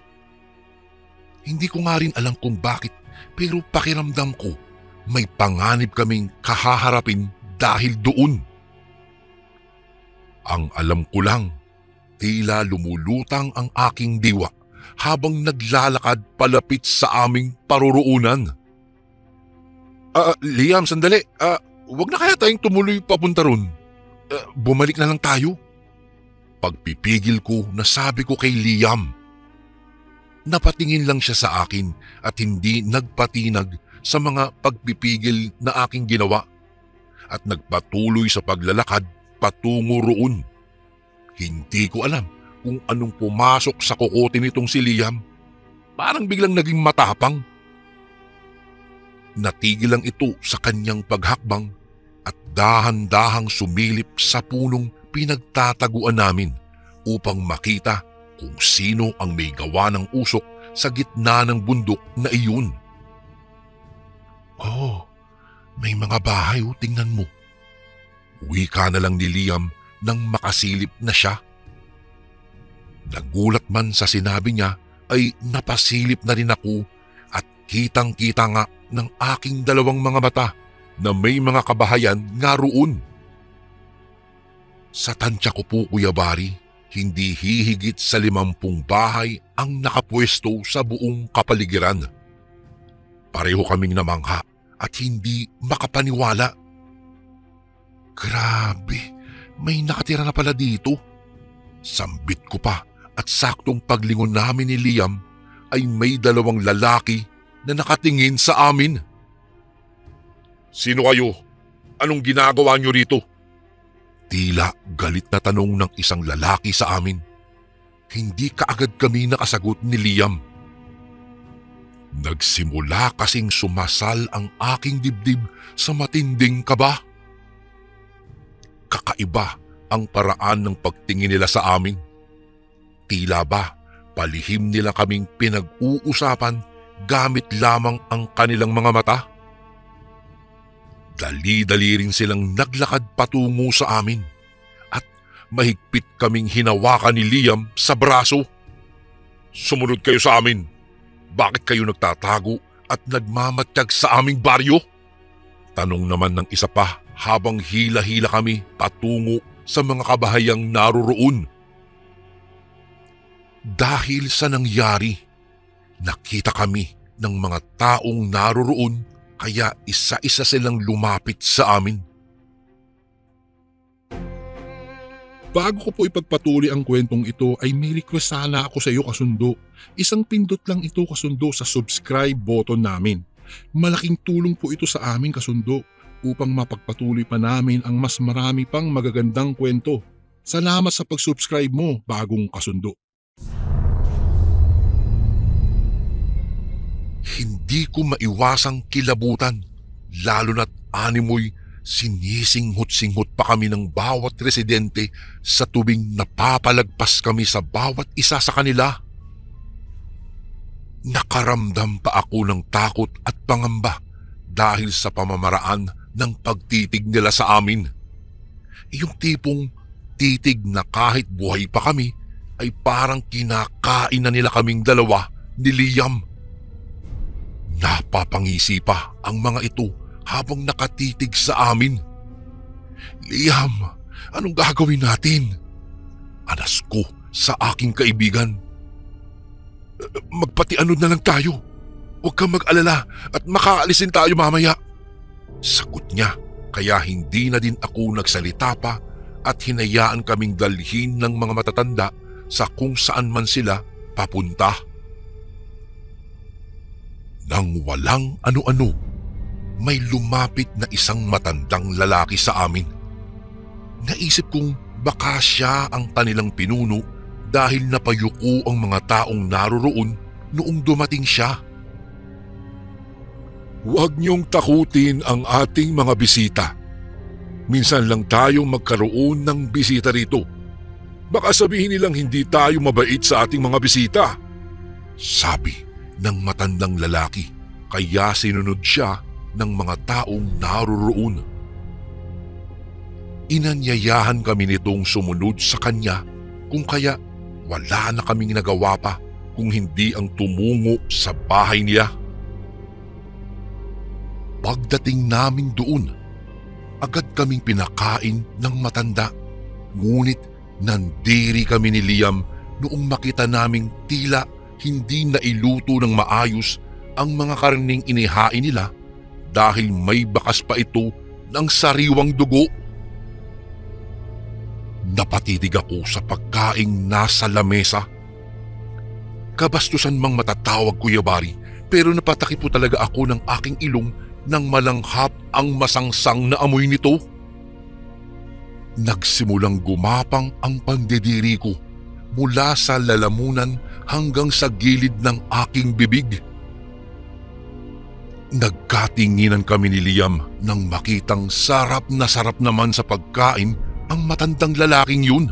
Hindi ko nga rin alam kung bakit, pero pakiramdam ko may panganib kaming kahaharapin dahil doon. Ang alam ko lang, tila lumulutang ang aking diwa habang naglalakad palapit sa aming paruroonan. Liam, sandali. Wag na kaya tayong tumuloy papunta ron. Bumalik na lang tayo. Pagpipigil ko, nasabi ko kay Liam. Napatingin lang siya sa akin at hindi nagpatinag sa mga pagpipigil na aking ginawa at nagpatuloy sa paglalakad patungo roon. Hindi ko alam kung anong pumasok sa kokote nitong si Liam. Parang biglang naging matapang. Natigil lang ito sa kanyang paghakbang at dahan-dahang sumilip sa punong pinagtataguan namin upang makita kung sino ang may gawa ng usok sa gitna ng bundok na iyon. Oh, may mga bahay tingnan mo. Wika na lang ni Liam nang makasilip na siya. Nagulat man sa sinabi niya ay napasilip na rin ako at kitang-kita nga ng aking dalawang mga mata na may mga kabahayan nga roon. Sa tansya ko po, Kuya Bari, hindi hihigit sa 50 bahay ang nakapwesto sa buong kapaligiran. Pareho kaming namangha at hindi makapaniwala. Grabe, may nakatira na pala dito. Sambit ko pa at saktong paglingon namin ni Liam ay may 2 lalaki na nakatingin sa amin. Sino kayo? Anong ginagawa niyo rito? Tila galit na tanong ng isang lalaki sa amin. Hindi kaagad kami nakasagot ni Liam. Nagsimula kasing sumasal ang aking dibdib sa matinding kaba. Kakaiba ang paraan ng pagtingin nila sa amin. Tila ba palihim nila kaming pinag-uusapan gamit lamang ang kanilang mga mata? Dali-dali rin silang naglakad patungo sa amin at mahigpit kaming hinawakan ni Liam sa braso. Sumunod kayo sa amin. Bakit kayo nagtatago at nagmamatyag sa aming baryo? Tanong naman ng isa pa habang hila-hila kami patungo sa mga kabahayang naroroon. Dahil sa nangyari, nakita kami ng mga taong naroroon kaya isa-isa silang lumapit sa amin. Bago ko po ipagpatuloy ang kwentong ito ay may request sana ako sa iyo, kasundo. Isang pindot lang ito, kasundo, sa subscribe button namin. Malaking tulong po ito sa amin, kasundo, upang mapagpatuloy pa namin ang mas marami pang magagandang kwento. Salamat sa pag-subscribe mo, bagong kasundo. Hindi ko maiwasang kilabutan, lalo na't animoy sinisinghot-singhot pa kami ng bawat residente sa tubing napapalagpas kami sa bawat isa sa kanila. Nakaramdam pa ako ng takot at pangamba dahil sa pamamaraan ng pagtitig nila sa amin. Yung tipong titig na kahit buhay pa kami ay parang kinakain na nila kaming dalawa ni Liam. Napapangisi pa ang mga ito habang nakatitig sa amin. Liam, anong gagawin natin? Anas ko sa aking kaibigan. Magpatianod na lang tayo. Huwag kang mag-alala at makaalisin tayo mamaya. Sagot niya, kaya hindi na din ako nagsalita pa at hinayaan kaming dalhin ng mga matatanda sa kung saan man sila papunta. Nang walang ano-ano, may lumapit na isang matandang lalaki sa amin. Naisip kong baka siya ang kanilang pinuno dahil napayuko ang mga taong naroroon noong dumating siya. Huwag niyong takutin ang ating mga bisita. Minsan lang tayong magkaroon ng bisita rito. Baka sabihin nilang hindi tayo mabait sa ating mga bisita, sabi ng matandang lalaki, kaya sinunod siya ng mga taong naroroon. Inanyayahan kami nitong sumunod sa kanya kung kaya wala na kaming nagawa pa kung hindi ang tumungo sa bahay niya. Pagdating namin doon, agad kaming pinakain ng matanda. Ngunit nandiri kami ni Liam noong makita naming tila hindi nailuto ng maayos ang mga karneng inihain nila dahil may bakas pa ito ng sariwang dugo. Napatitig ako sa pagkaing nasa lamesa. Kabastusan mang matatawag, Kuya Bari, pero napataki po talaga ako ng aking ilong nang malanghap ang masangsang na amoy nito. Nagsimulang gumapang ang pandidiri ko mula sa lalamunan hanggang sa gilid ng aking bibig. Nagkatinginan kami ni Liam nang makitang sarap naman sa pagkain ang matandang lalaking yun.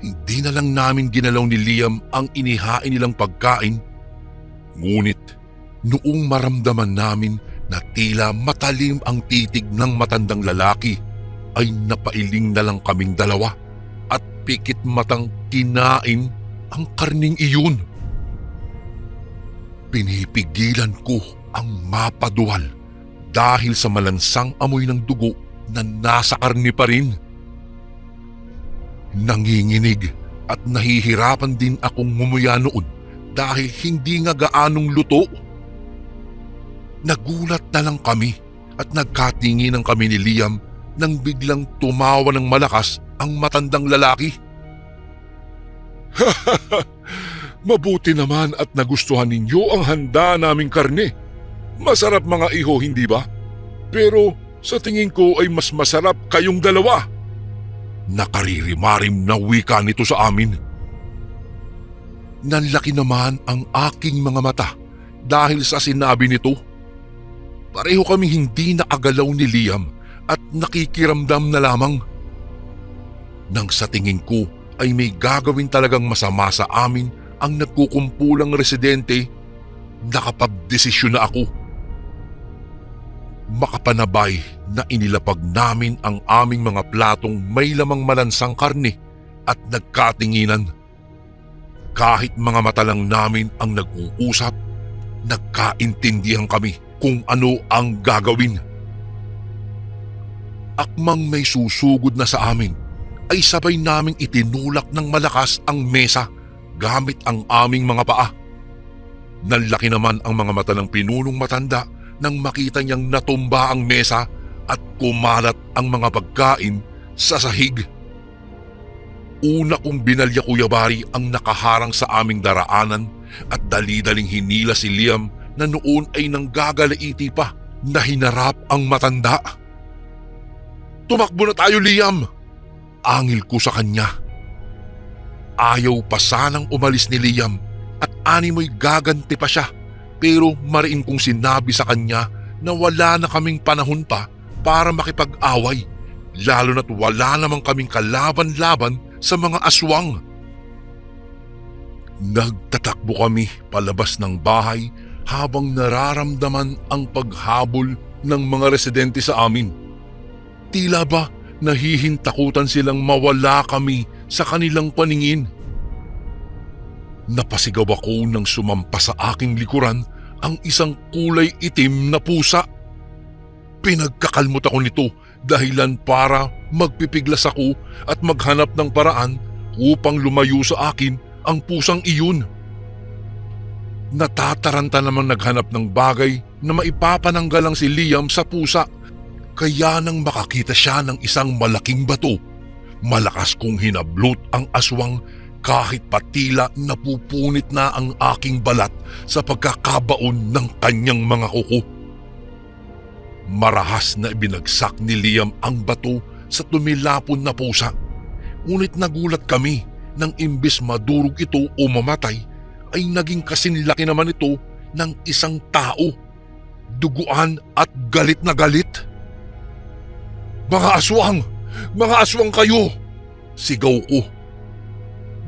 Hindi na lang namin ginalaw ni Liam ang inihain nilang pagkain. Ngunit noong maramdaman namin na tila matalim ang titig ng matandang lalaki, ay napailing na lang kaming dalawa at pikit matang kinain ang karning iyon. Pinipigilan ko ang mapaduwal dahil sa malansang amoy ng dugo na nasa karni pa rin. Nanginginig at nahihirapan din akong ngumuya noon dahil hindi nga gaanong luto. Nagulat na lang kami at nagkatinginan kami ni Liam nang biglang tumawa ng malakas ang matandang lalaki. Mabuti naman at nagustuhan ninyo ang handa naming karne. Masarap mga iho, hindi ba? Pero sa tingin ko ay mas masarap kayong dalawa. Nakaririmarim na wika nito sa amin. Nanlaki naman ang aking mga mata dahil sa sinabi nito. Pareho kaming hindi nakagalaw ni Liam at nakikiramdam na lamang. Nang sa tingin ko ay may gagawin talagang masama sa amin ang nagkukumpulang residente, nakapagdesisyon na ako. Makapanabay na inilapag namin ang aming mga platong may lamang malansang karne at nagkatinginan. Kahit mga mata lang namin ang nag-uusap, nagkaintindihan kami kung ano ang gagawin. Akmang may susugod na sa amin, ay sabay naming itinulak ng malakas ang mesa gamit ang aming mga paa. Nanlaki naman ang mga mata ng pinunong matanda nang makita niyang natumba ang mesa at kumalat ang mga pagkain sa sahig. Una kong binalya, Kuya Bari, ang nakaharang sa aming daraanan at dali-daling hinila si Liam na noon ay nanggagalaiti pa na hinarap ang matanda. Tumakbo na tayo, Liam! Angil ko sa kanya. Ayaw pa sanang umalis ni Liam at animoy gaganti pa siya, pero mariin kong sinabi sa kanya na wala na kaming panahon pa para makipag-away, lalo na't wala namang kaming kalaban-laban sa mga aswang. Nagtatakbo kami palabas ng bahay habang nararamdaman ang paghabol ng mga residente sa amin. Tila ba nahihintakutan silang mawala kami sa kanilang paningin. Napasigaw ako nang sumampa sa aking likuran ang isang kulay itim na pusa. Pinagkakalmot ako nito dahilan para magpipiglas ako at maghanap ng paraan upang lumayo sa akin ang pusang iyon. Natataranta namang naghanap ng bagay na maipapananggalang si Liam sa pusa, kaya nang makakita siya ng isang malaking bato, malakas kong hinablot ang aswang kahit patila napupunit na ang aking balat sa pagkakabaon ng kanyang mga kuko. Marahas na ibinagsak ni Liam ang bato sa tumilapon na pusa, ngunit nagulat kami nang imbes madurog ito o mamatay, ay naging kasinlaki naman ito ng isang tao, duguan at galit na galit. Mga aswang! Mga aswang kayo! Sigaw ko.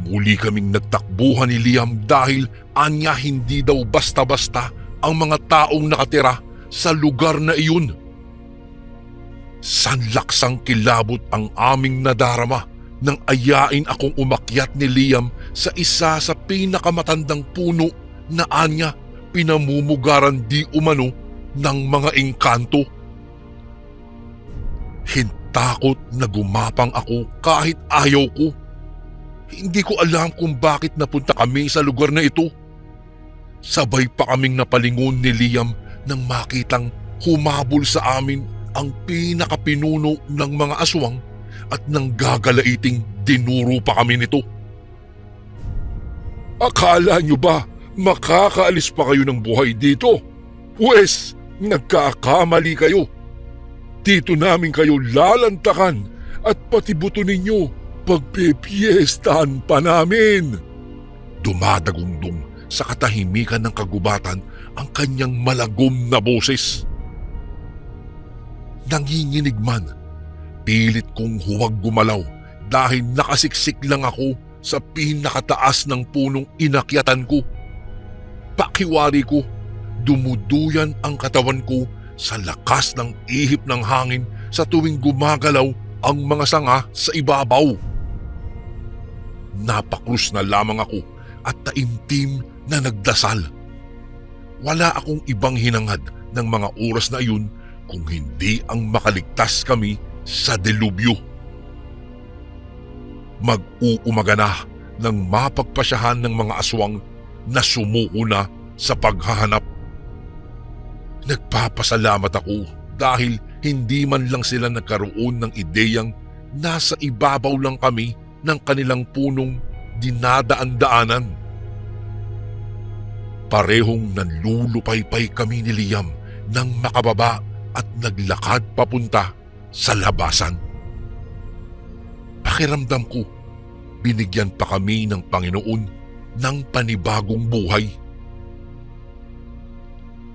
Muli kaming nagtakbuhan ni Liam dahil anya hindi daw basta-basta ang mga taong nakatira sa lugar na iyon. Sanlaksang kilabot ang aming nadarama nang ayain akong umakyat ni Liam sa isa sa pinakamatandang puno na anya pinamumugaran di umano ng mga engkanto. Hintakot na gumapang ako kahit ayaw ko. Hindi ko alam kung bakit napunta kami sa lugar na ito. Sabay pa kaming napalingon ni Liam nang makitang humabol sa amin ang pinakapinuno ng mga aswang at nang gagalaiting dinuro pa kami nito. Akala nyo ba makakaalis pa kayo ng buhay dito? Pwes, nagkakamali kayo. Dito namin kayo lalantakan at pati buto ninyo pagpipiestahan pa namin. Dumadagundong sa katahimikan ng kagubatan ang kanyang malagom na boses. Nanginginig man, pilit kong huwag gumalaw dahil nakasiksik lang ako sa pinakataas ng punong inakyatan ko. Pakiwari ko, dumuduyan ang katawan ko sa lakas ng ihip ng hangin sa tuwing gumagalaw ang mga sanga sa ibabaw. Napakrus na lamang ako at taimtim na nagdasal. Wala akong ibang hinangad ng mga oras na iyon kung hindi ang makaligtas kami sa delubyo. Mag-uumaga na nang mapagpasyahan ng mga aswang na sumuko na sa paghahanap. Nagpapasalamat ako dahil hindi man lang sila nagkaroon ng ideyang nasa ibabaw lang kami ng kanilang punong dinadaan-daanan. Parehong nanlulupaypay kami ni Liam nang makababa at naglakad papunta sa labasan. Pakiramdam ko, binigyan pa kami ng Panginoon ng panibagong buhay.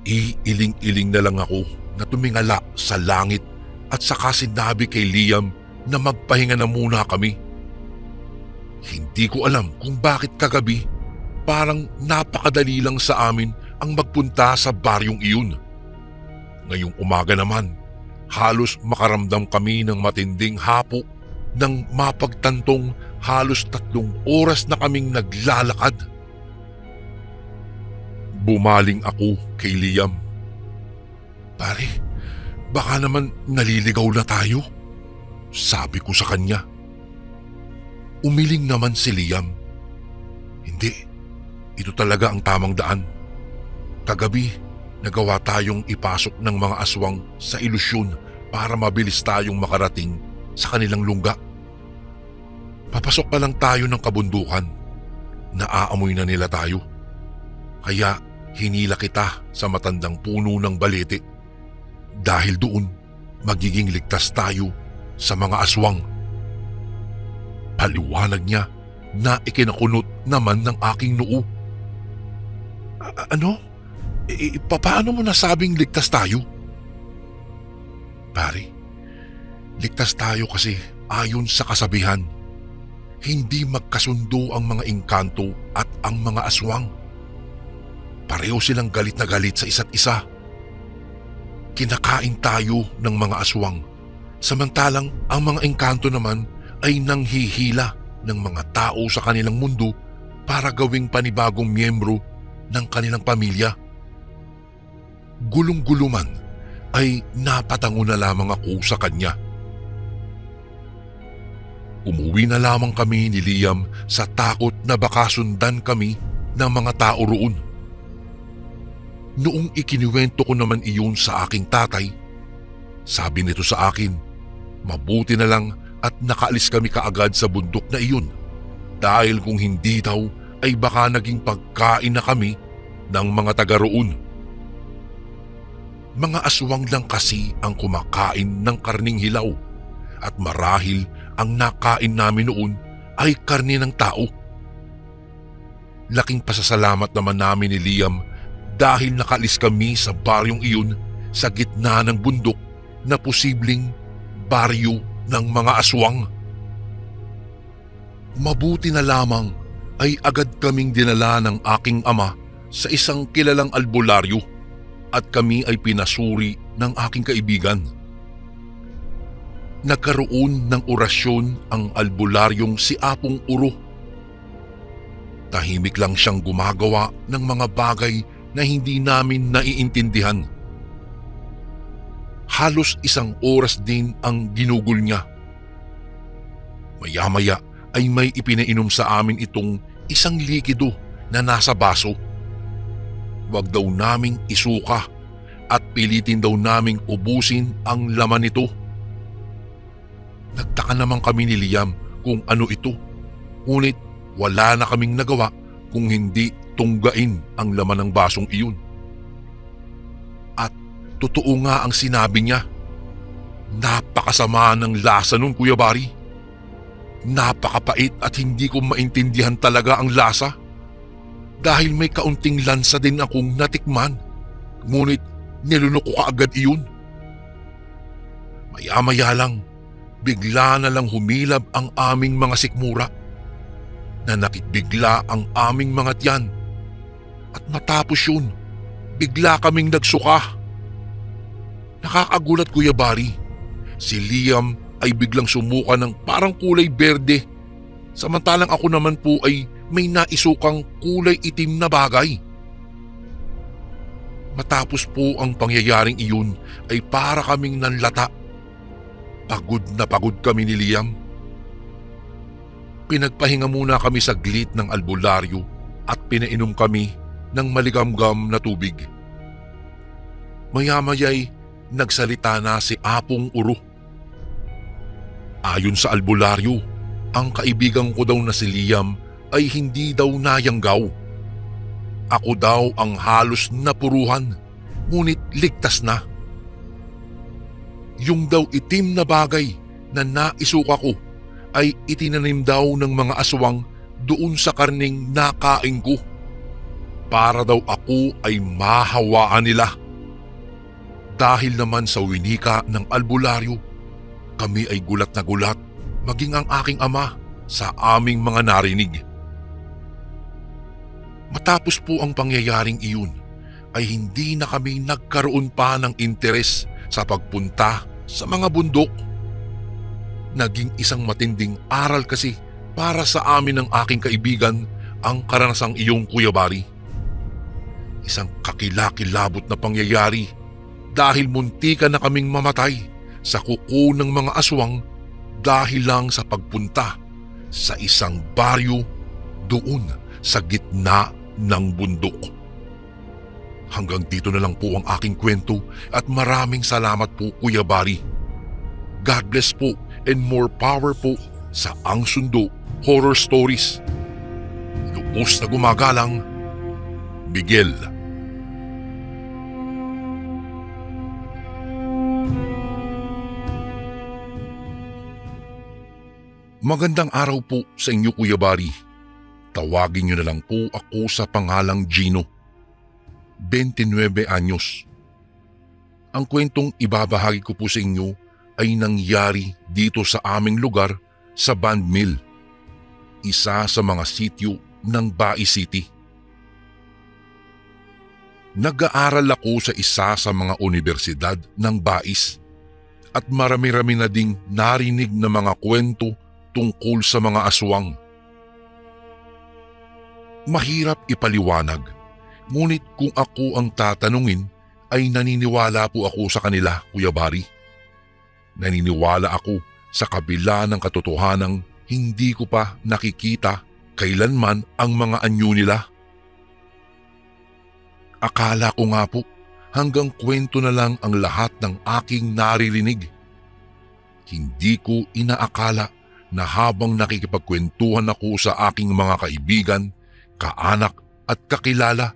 Iiling-iling na lang ako na tumingala sa langit at saka sinabi kay Liam na magpahinga na muna kami. Hindi ko alam kung bakit kagabi parang napakadali lang sa amin ang magpunta sa baryong iyon. Ngayong umaga naman, halos makaramdam kami ng matinding hapo nang mapagtantong halos 3 oras na kaming naglalakad. Bumaling ako kay Liam. Pare, baka naman naliligaw na tayo, sabi ko sa kanya. Umiling naman si Liam. Hindi, ito talaga ang tamang daan. Kagabi, nagawa tayong ipasok ng mga aswang sa ilusyon para mabilis tayong makarating sa kanilang lungga. Papasok pa lang tayo ng kabundukan, naaamoy na nila tayo. Kaya hinila kita sa matandang puno ng balete. Dahil doon, magiging ligtas tayo sa mga aswang. Paliwanag niya na ikinakunot naman ng aking noo. Ano? Paano mo nasabing ligtas tayo? Pare, ligtas tayo kasi ayon sa kasabihan, hindi magkasundo ang mga engkanto at ang mga aswang. Pareho silang galit na galit sa isa't isa. Kinakain tayo ng mga aswang, samantalang ang mga engkanto naman ay nanghihila ng mga tao sa kanilang mundo para gawing panibagong miyembro ng kanilang pamilya. Gulong-gulo man ay napatango na lamang ako sa kanya. Umuwi na lamang kami ni Liam sa takot na baka sundan kami ng mga tao roon. Noong ikiniwento ko naman iyon sa aking tatay, sabi nito sa akin, mabuti na lang at nakaalis kami kaagad sa bundok na iyon dahil kung hindi daw ay baka naging pagkain na kami ng mga taga roon. Mga aswang lang kasi ang kumakain ng karning hilaw at marahil ang nakain namin noon ay karne ng tao. Laking pasasalamat naman namin ni Liam dahil nakaalis kami sa baryong iyon sa gitna ng bundok na posibleng baryo ng mga aswang. Mabuti na lamang ay agad kaming dinala ng aking ama sa isang kilalang albularyo at kami ay pinasuri ng aking kaibigan. Nagkaroon ng orasyon ang albularyong si Apong Uro. Tahimik lang siyang gumagawa ng mga bagay na hindi namin naiintindihan. Halos 1 oras din ang ginugol niya. Maya-maya ay may ipinainom sa amin itong isang likido na nasa baso. Wag daw naming isuka at pilitin daw naming ubusin ang laman nito. Nagtaka naman kami ni Liam kung ano ito, ngunit wala na kaming nagawa kung hindi tunggain ang laman ng basong iyon. At totoo nga ang sinabi niya. Napakasama ng lasa nun, Kuya Bari. Napakapait at hindi ko maintindihan talaga ang lasa. Dahil may kaunting lansa din akong natikman, ngunit nilunok ko kaagad iyon. Maya-maya lang, bigla na lang humilab ang aming mga sikmura. Nanakit bigla ang aming mga tiyan. At matapos yun, bigla kaming nagsuka. Nakakagulat, Kuya Bari. Si Liam ay biglang sumuka ng parang kulay berde, samantalang ako naman po ay may naisukang kulay itim na bagay. Matapos po ang pangyayaring iyon ay para kaming nanlata. Pagod na pagod kami ni Liam. Pinagpahinga muna kami saglit ng albularyo at pinainom kami ng maligamgam na tubig. Maya-maya'y nagsalita na si Apong Uro. Ayon sa albularyo, ang kaibigan ko daw na si Liam ay hindi daw nayanggaw. Ako daw ang halos napuruhan, ngunit ligtas na. Yung daw itim na bagay na naisuka ko ay itinanim daw ng mga aswang doon sa karning nakain ko, para daw ako ay mahawaan nila. Dahil naman sa winika ng albularyo, kami ay gulat na gulat, maging ang aking ama, sa aming mga narinig. Matapos po ang pangyayaring iyon, ay hindi na kami nagkaroon pa ng interes sa pagpunta sa mga bundok. Naging isang matinding aral kasi para sa amin ng aking kaibigan ang karanasang iyong, Kuya Bari. Isang kakilakilabot na pangyayari dahil muntikan na kaming mamatay sa kuko ng mga aswang dahil lang sa pagpunta sa isang baryo doon sa gitna ng bundok. Hanggang dito na lang po ang aking kwento at maraming salamat po, Kuya Bari. God bless po and more power po sa Ang Sundo Horror Stories. Lubos na gumagalang, Miguel. Magandang araw po sa inyo, Kuya Bari. Tawagin niyo na lang po ako sa pangalang Gino. 29 anyos. Ang kwentong ibabahagi ko po sa inyo ay nangyari dito sa aming lugar sa Band Mill, isa sa mga sityo ng Bai City. Nag-aaral ako sa isa sa mga universidad ng Bais at marami-rami na ding narinig na mga kwento tungkol sa mga aswang. Mahirap ipaliwanag, ngunit kung ako ang tatanungin ay naniniwala po ako sa kanila, Kuya Bari. Naniniwala ako sa kabila ng katotohanang hindi ko pa nakikita kailanman ang mga anyo nila. Akala ko nga po hanggang kwento na lang ang lahat ng aking naririnig. Hindi ko inaakala na habang nakikipagkwentuhan ako sa aking mga kaibigan, kaanak at kakilala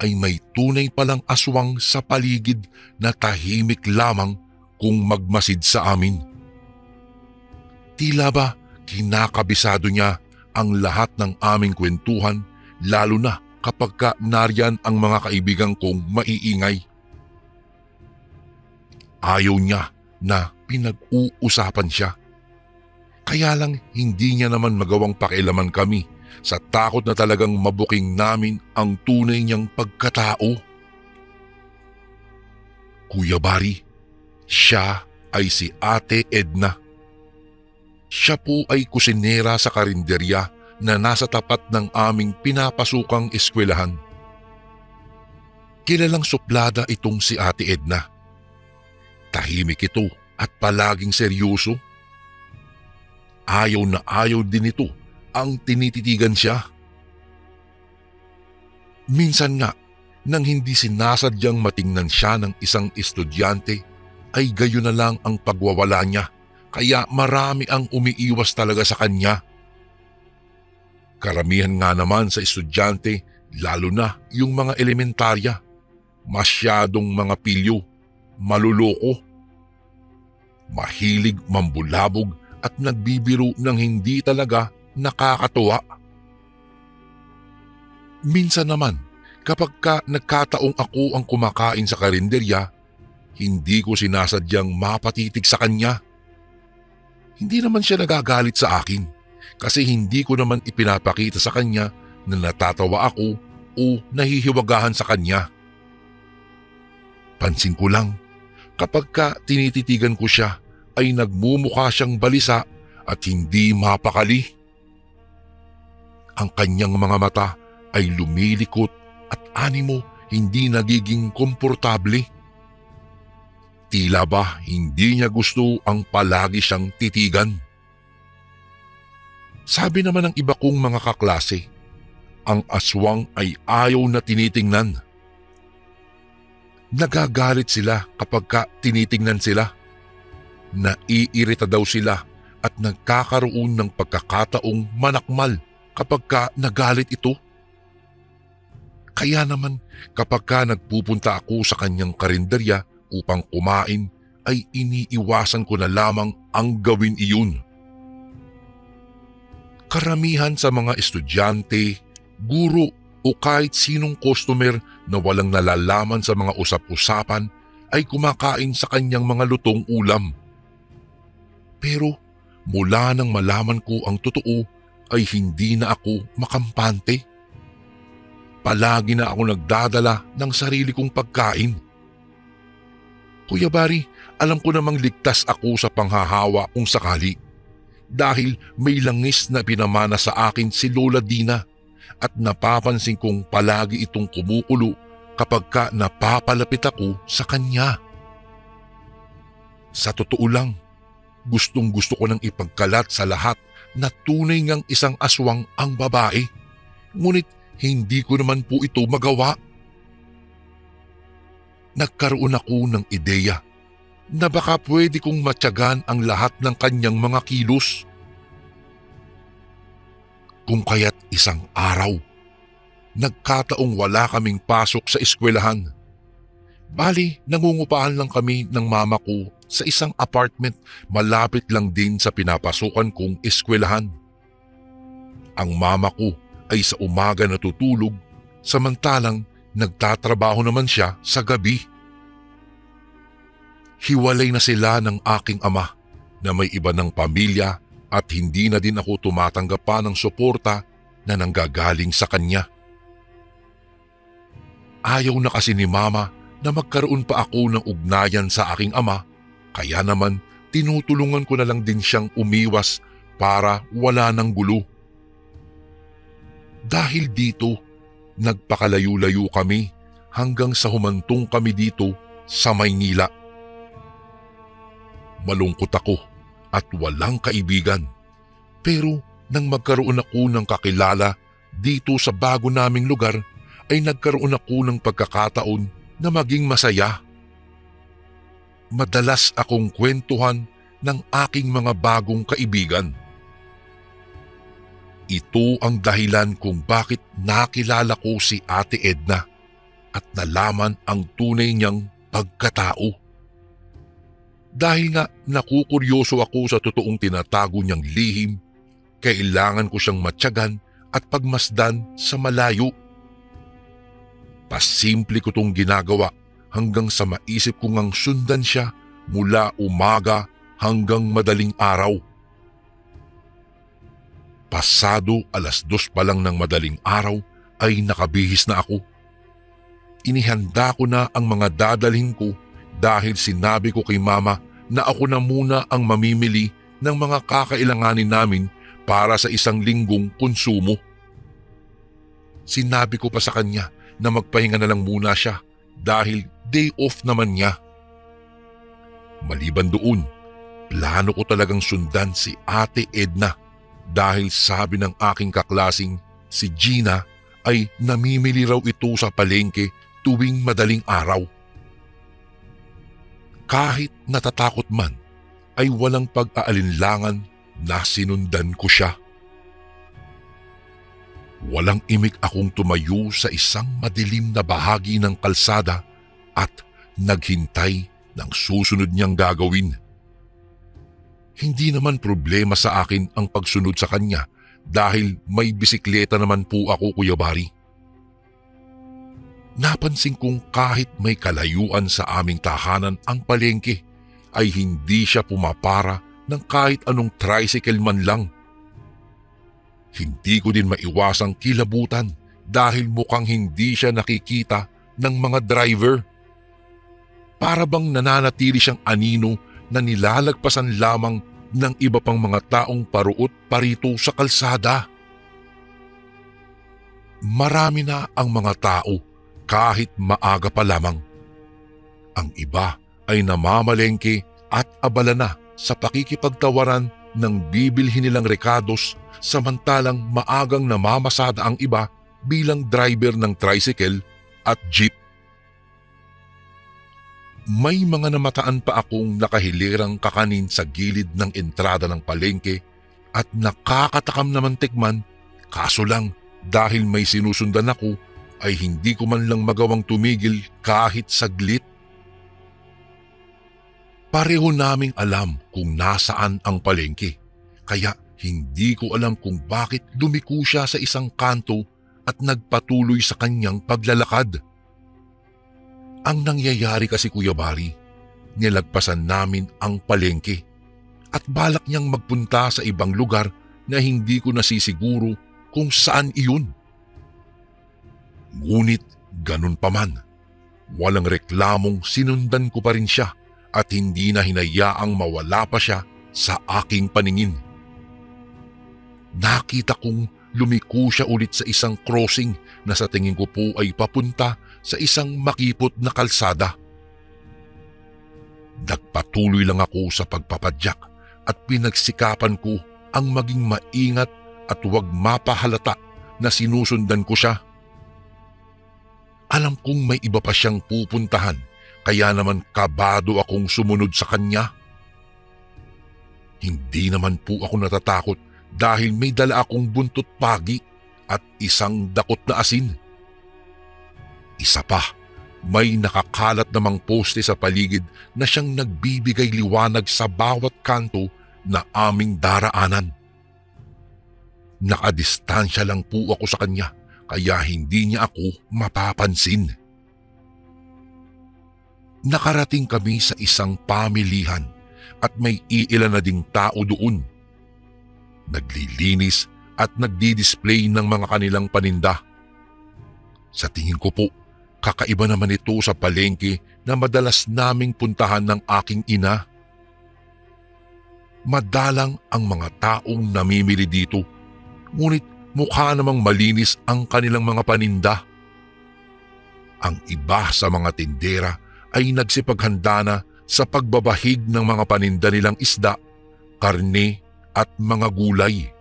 ay may tunay palang aswang sa paligid na tahimik lamang kung magmasid sa amin. Tila ba kinakabisado niya ang lahat ng aming kwentuhan, lalo na kapag nariyan ang mga kaibigan kong maiingay. Ayaw niya na pinag-uusapan siya. Kaya lang hindi niya naman magawang pakialaman kami sa takot na talagang mabuking namin ang tunay niyang pagkatao. Kuya Bari, siya ay si Ate Edna. Siya po ay kusinera sa karinderya na nasa tapat ng aming pinapasukang eskwelahan. Kilalang suplada itong si Ate Edna. Tahimik ito at palaging seryoso. Ayaw na ayaw din ito ang tinititigan siya. Minsan nga, nang hindi sinasadyang matingnan siya ng isang estudyante, ay gayon na lang ang pagwawala niya, kaya marami ang umiiwas talaga sa kanya. Karamihan nga naman sa estudyante, lalo na yung mga elementarya, masyadong mga pilyo, maluloko, mahilig mambulabog at nagbibiro ng hindi talaga nakakatuwa. Minsan naman, kapag nagkataong ako ang kumakain sa karinderya, hindi ko sinasadyang mapatitig sa kanya. Hindi naman siya nagagalit sa akin kasi hindi ko naman ipinapakita sa kanya na natatawa ako o nahihiwagahan sa kanya. Pansin ko lang, kapag tinititigan ko siya ay nagmumukha siyang balisa at hindi mapakali. Ang kanyang mga mata ay lumilikot at animo hindi nagiging komportable. Tila ba hindi niya gusto ang palagi siyang titigan. Sabi naman ng iba kong mga kaklase, ang aswang ay ayaw na tinitingnan. Nagagalit sila kapag tinitingnan sila. Naiirita daw sila at nagkakaroon ng pagkakataong manakmal kapag nagalit ito. Kaya naman kapag nagpupunta ako sa kanyang karinderya upang kumain ay iniiwasan ko na lamang ang gawin iyon. Karamihan sa mga estudyante, guro o kahit sinong customer na walang nalalaman sa mga usap-usapan ay kumakain sa kanyang mga lutong ulam. Pero mula nang malaman ko ang totoo ay hindi na ako makampante. Palagi na ako nagdadala ng sarili kong pagkain. Kuya Barry, alam ko namang ligtas ako sa panghahawa kung sakali dahil may langis na pinamana sa akin si Lola Dina at napapansin kong palagi itong kumukulo kapag napapalapit ako sa kanya. Sa totoo lang, gustong gusto ko nang ipagkalat sa lahat na tunay ngang isang aswang ang babae, ngunit hindi ko naman po ito magawa. Nagkaroon ako ng ideya na baka pwede kong matyagan ang lahat ng kanyang mga kilos. Kung kaya't isang araw, nagkataong wala kaming pasok sa eskwelahan. Bali, nangungupahan lang kami ng mama ko sa isang apartment malapit lang din sa pinapasukan kong eskwelahan. Ang mama ko ay sa umaga natutulog, samantalang nagtatrabaho naman siya sa gabi. Hiwalay na sila ng aking ama na may iba ng pamilya at hindi na din ako tumatanggap pa ng suporta na nanggagaling sa kanya. Ayaw na kasi ni mama na magkaroon pa ako ng ugnayan sa aking ama, kaya naman tinutulungan ko na lang din siyang umiwas para wala ng gulo. Dahil dito, nagpakalayo-layo kami hanggang sa humantong kami dito sa Maynila. Malungkot ako at walang kaibigan. Pero nang magkaroon ako ng kakilala dito sa bago naming lugar, ay nagkaroon ako ng pagkakataon na maging masaya. Madalas akong kwentuhan ng aking mga bagong kaibigan. Ito ang dahilan kung bakit nakilala ko si Ate Edna at nalaman ang tunay niyang pagkatao. Dahil nga nakukuryoso ako sa totoong tinatago niyang lihim, kailangan ko siyang matyagan at pagmasdan sa malayo. Pasimple ko tong ginagawa hanggang sa maisip ko ngang sundan siya mula umaga hanggang madaling araw. Pasado 2:00 pa lang ng madaling araw ay nakabihis na ako. Inihanda ko na ang mga dadalhin ko dahil sinabi ko kay mama na ako na muna ang mamimili ng mga kakailanganin namin para sa isang linggong konsumo. Sinabi ko pa sa kanya na magpahinga na lang muna siya dahil day off naman niya. Maliban doon, plano ko talagang sundan si Ate Edna dahil sabi ng aking kaklasing si Gina ay namimili raw ito sa palengke tuwing madaling araw. Kahit natatakot man, ay walang pag-aalinlangan na sinundan ko siya. Walang imik akong tumayo sa isang madilim na bahagi ng kalsada at naghintay ng susunod niyang gagawin. Hindi naman problema sa akin ang pagsunod sa kanya dahil may bisikleta naman po ako, Kuya Bari. Napansin kong kahit may kalayuan sa aming tahanan ang palengke, ay hindi siya pumapara ng kahit anong tricycle man lang. Hindi ko din maiwasang kilabutan dahil mukhang hindi siya nakikita ng mga driver. Para bang nananatili siyang anino na nilalagpasan lamang ng iba pang mga taong paruot parito sa kalsada. Marami na ang mga tao kahit maaga pa lamang. Ang iba ay namamalengke at abala na sa pakikipagtawaran ng bibilhin nilang rekados samantalang maagang namamasada ang iba bilang driver ng tricycle at jeep. May mga namataan pa akong nakahilirang kakanin sa gilid ng entrada ng palengke at nakakatakam naman tikman, kaso lang dahil may sinusundan ako ay hindi ko man lang magawang tumigil kahit saglit. Pareho naming alam kung nasaan ang palengke, kaya hindi ko alam kung bakit dumiko siya sa isang kanto at nagpatuloy sa kanyang paglalakad. Ang nangyayari kasi, Kuya Bari, nilagpasan namin ang palengke at balak niyang magpunta sa ibang lugar na hindi ko nasisiguro kung saan iyon. Ngunit ganun pa man, walang reklamong sinundan ko pa rin siya at hindi na hinayaang mawala pa siya sa aking paningin. Nakita kong lumiko siya ulit sa isang crossing na sa tingin ko po ay papunta sa isang makipot na kalsada. Nagpatuloy lang ako sa pagpapadyak at pinagsikapan ko ang maging maingat at huwag mapahalata na sinusundan ko siya. Alam kong may iba pa siyang pupuntahan, kaya naman kabado akong sumunod sa kanya. Hindi naman po ako natatakot dahil may dala akong buntot pagi at isang dakot na asin. Isa pa, may nakakalat namang poste sa paligid na siyang nagbibigay liwanag sa bawat kanto na aming daraanan. Nakadistansya lang po ako sa kanya kaya hindi niya ako mapapansin. Nakarating kami sa isang pamilihan at may iilan na ding tao doon. Naglilinis at nagdi-display ng mga kanilang paninda. Sa tingin ko po, kakaiba naman ito sa palengke na madalas naming puntahan ng aking ina. Madalang ang mga taong namimili dito, ngunit mukha namang malinis ang kanilang mga paninda. Ang iba sa mga tindera ay nagsipaghanda na sa pagbabahig ng mga paninda nilang isda, karne at mga gulay.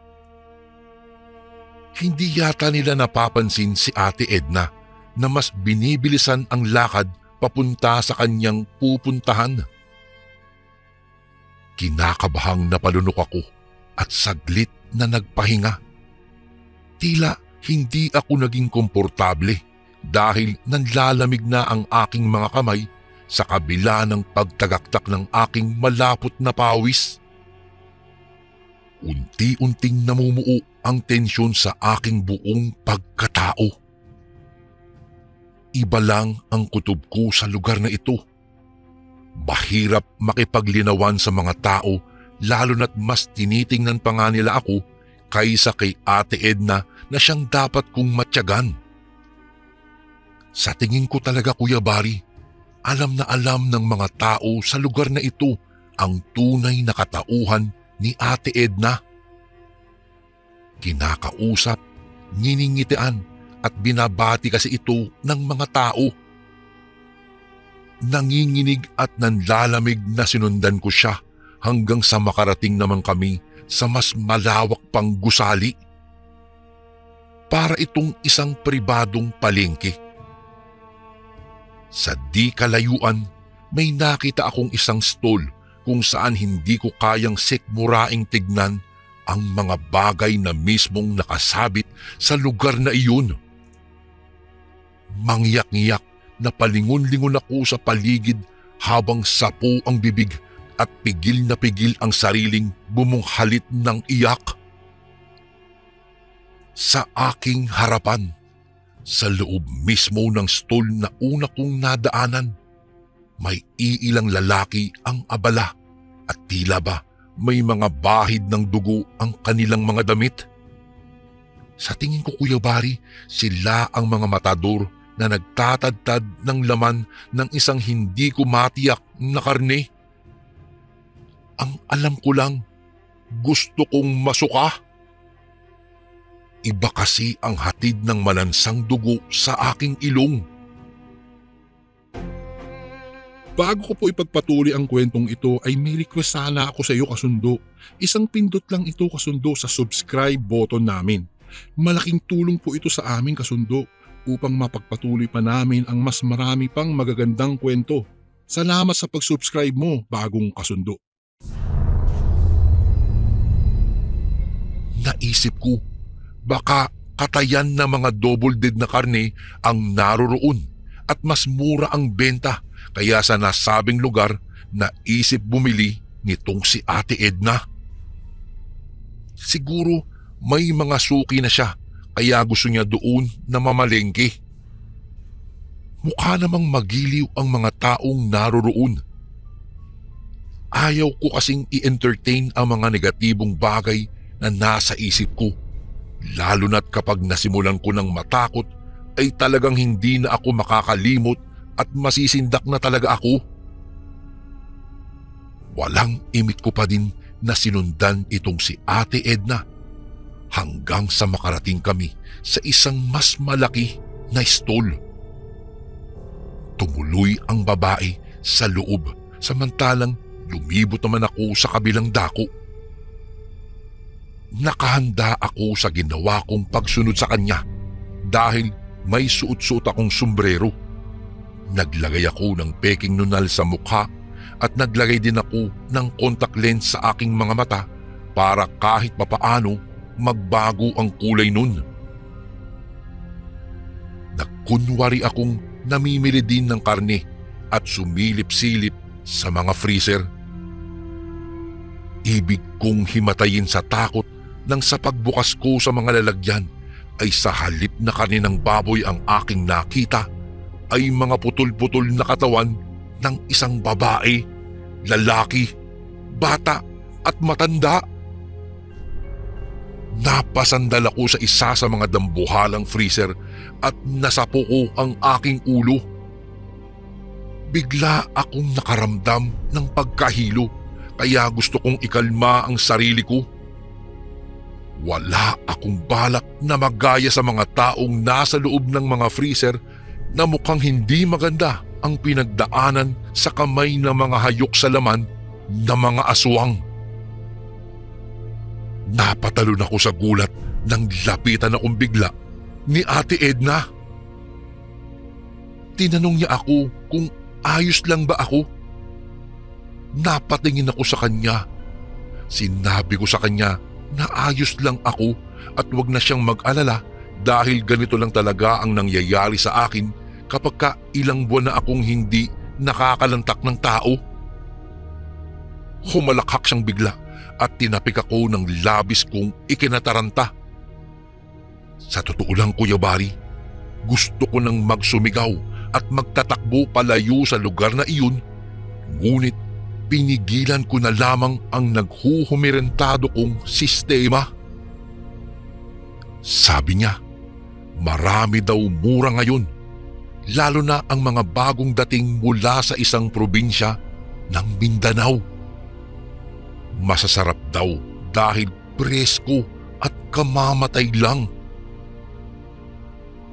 Hindi yata nila napapansin si Ate Edna na mas binibilisan ang lakad papunta sa kanyang pupuntahan. Kinakabahang napalunok ako at saglit na nagpahinga. Tila hindi ako naging komportable dahil nanlalamig na ang aking mga kamay sa kabila ng pagtagaktak ng aking malapot na pawis. Unti-unting namumuo ang tensyon sa aking buong pagkatao. Iba lang ang kutob ko sa lugar na ito. Mahirap makipaglinawan sa mga tao lalo na't mas tinitingnan pa nga nila ako kaysa kay Ate Edna na siyang dapat kong matyagan. Sa tingin ko talaga, Kuya Bari, alam na alam ng mga tao sa lugar na ito ang tunay na katauhan ni Ate Edna. Kinakausap, niningitian at binabati kasi ito ng mga tao. Nanginginig at nanlalamig na sinundan ko siya hanggang sa makarating naman kami sa mas malawak pang gusali. Para itong isang pribadong palengke. Sa di kalayuan, may nakita akong isang stall kung saan hindi ko kayang sikmuraing tignan ang mga bagay na mismong nakasabit sa lugar na iyon. Mangyak-ngyak na palingon-lingon ako sa paligid habang sapo ang bibig at pigil na pigil ang sariling bumunghalit ng iyak. Sa aking harapan, sa loob mismo ng stall na una kong nadaanan, may iilang lalaki ang abala at tila ba may mga bahid ng dugo ang kanilang mga damit. Sa tingin ko, Kuya Bari, sila ang mga matador na nagtatadtad ng laman ng isang hindi ko matiyak na karne. Ang alam ko lang, gusto kong masuka. Iba kasi ang hatid ng malansang dugo sa aking ilong. Bago ko po ipagpatuloy ang kwentong ito ay may request sana ako sa iyo, Kasundo. Isang pindot lang ito, Kasundo, sa subscribe button namin. Malaking tulong po ito sa amin, Kasundo, upang mapagpatuloy pa namin ang mas marami pang magagandang kwento. Salamat sa pag-subscribe mo, bagong Kasundo. Naisip ko, baka katayan na mga double-dead na karne ang naroroon at mas mura ang benta, kaya sa nasabing lugar naisip bumili nitong si Ate Edna. Siguro may mga suki na siya kaya gusto niya doon na mamalengke. Mukha namang magiliw ang mga taong naroroon. Ayaw ko kasing i-entertain ang mga negatibong bagay na nasa isip ko. Lalo na't kapag nasimulan ko ng matakot ay talagang hindi na ako makakalimot at masisindak na talaga ako. Walang imik ko pa din na sinundan itong si Ate Edna hanggang sa makarating kami sa isang mas malaki na stall. Tumuloy ang babae sa loob samantalang lumibot naman ako sa kabilang dako. Nakahanda ako sa ginawa kong pagsunod sa kanya dahil may suot-suot akong sombrero. Naglagay ako ng peking nunal sa mukha at naglagay din ako ng contact lens sa aking mga mata para kahit papaano magbago ang kulay nun. Nagkunwari akong namimili din ng karne at sumilip-silip sa mga freezer. Ibig kong himatayin sa takot nang sa pagbukas ko sa mga lalagyan ay sa halip na karne ng baboy ang aking nakita ay mga putol-putol na katawan ng isang babae, lalaki, bata at matanda. Napasandal ako sa isa sa mga dambuhalang freezer at nasapo ko ang aking ulo. Bigla akong nakaramdam ng pagkahilo kaya gusto kong ikalma ang sarili ko. Wala akong balak na magaya sa mga taong nasa loob ng mga freezer na mukhang hindi maganda ang pinagdaanan sa kamay ng mga hayok sa laman na mga aswang. Napatalon ako sa gulat nang lapitan akong bigla ni Ate Edna. Tinanong niya ako kung ayos lang ba ako. Napatingin ako sa kanya. Sinabi ko sa kanya na ayos lang ako at wag na siyang mag-alala dahil ganito lang talaga ang nangyayari sa akin kapag ka ilang buwan na akong hindi nakakalantak ng tao. Humalakhak siyang bigla at tinapik ako ng labis kong ikinataranta. Sa totoo lang, Kuya Bari, gusto ko nang magsumigaw at magtatakbo palayo sa lugar na iyon, ngunit pinigilan ko na lamang ang naghuhumirentado kong sistema. Sabi niya, marami daw mura ngayon, lalo na ang mga bagong dating mula sa isang probinsya ng Mindanao. Masasarap daw dahil presko at kamamatay lang.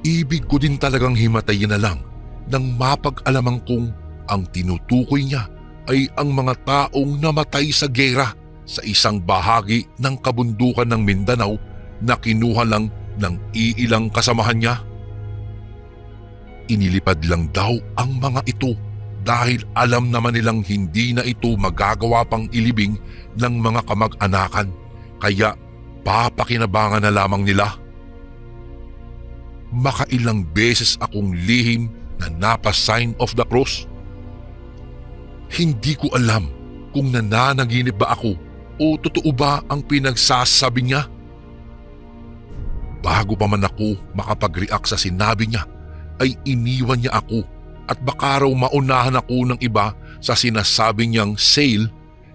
Ibig ko din talagang himatayin na lang nang mapag-alaman kong ang tinutukoy niya ay ang mga taong namatay sa giyera sa isang bahagi ng kabundukan ng Mindanao na kinuha lang ng iilang kasamahan niya. Inilipad lang daw ang mga ito dahil alam naman nilang hindi na ito magagawa pang ilibing ng mga kamag-anakan, kaya papakinabangan na lamang nila. Makailang beses akong lihim na napa-sign of the cross. Hindi ko alam kung nananaginip ba ako o totoo ba ang pinagsasabi niya. Bago pa man ako makapag-react sa sinabi niya, ay iniwan niya ako at baka raw maunahan ako ng iba sa sinasabi niyang sale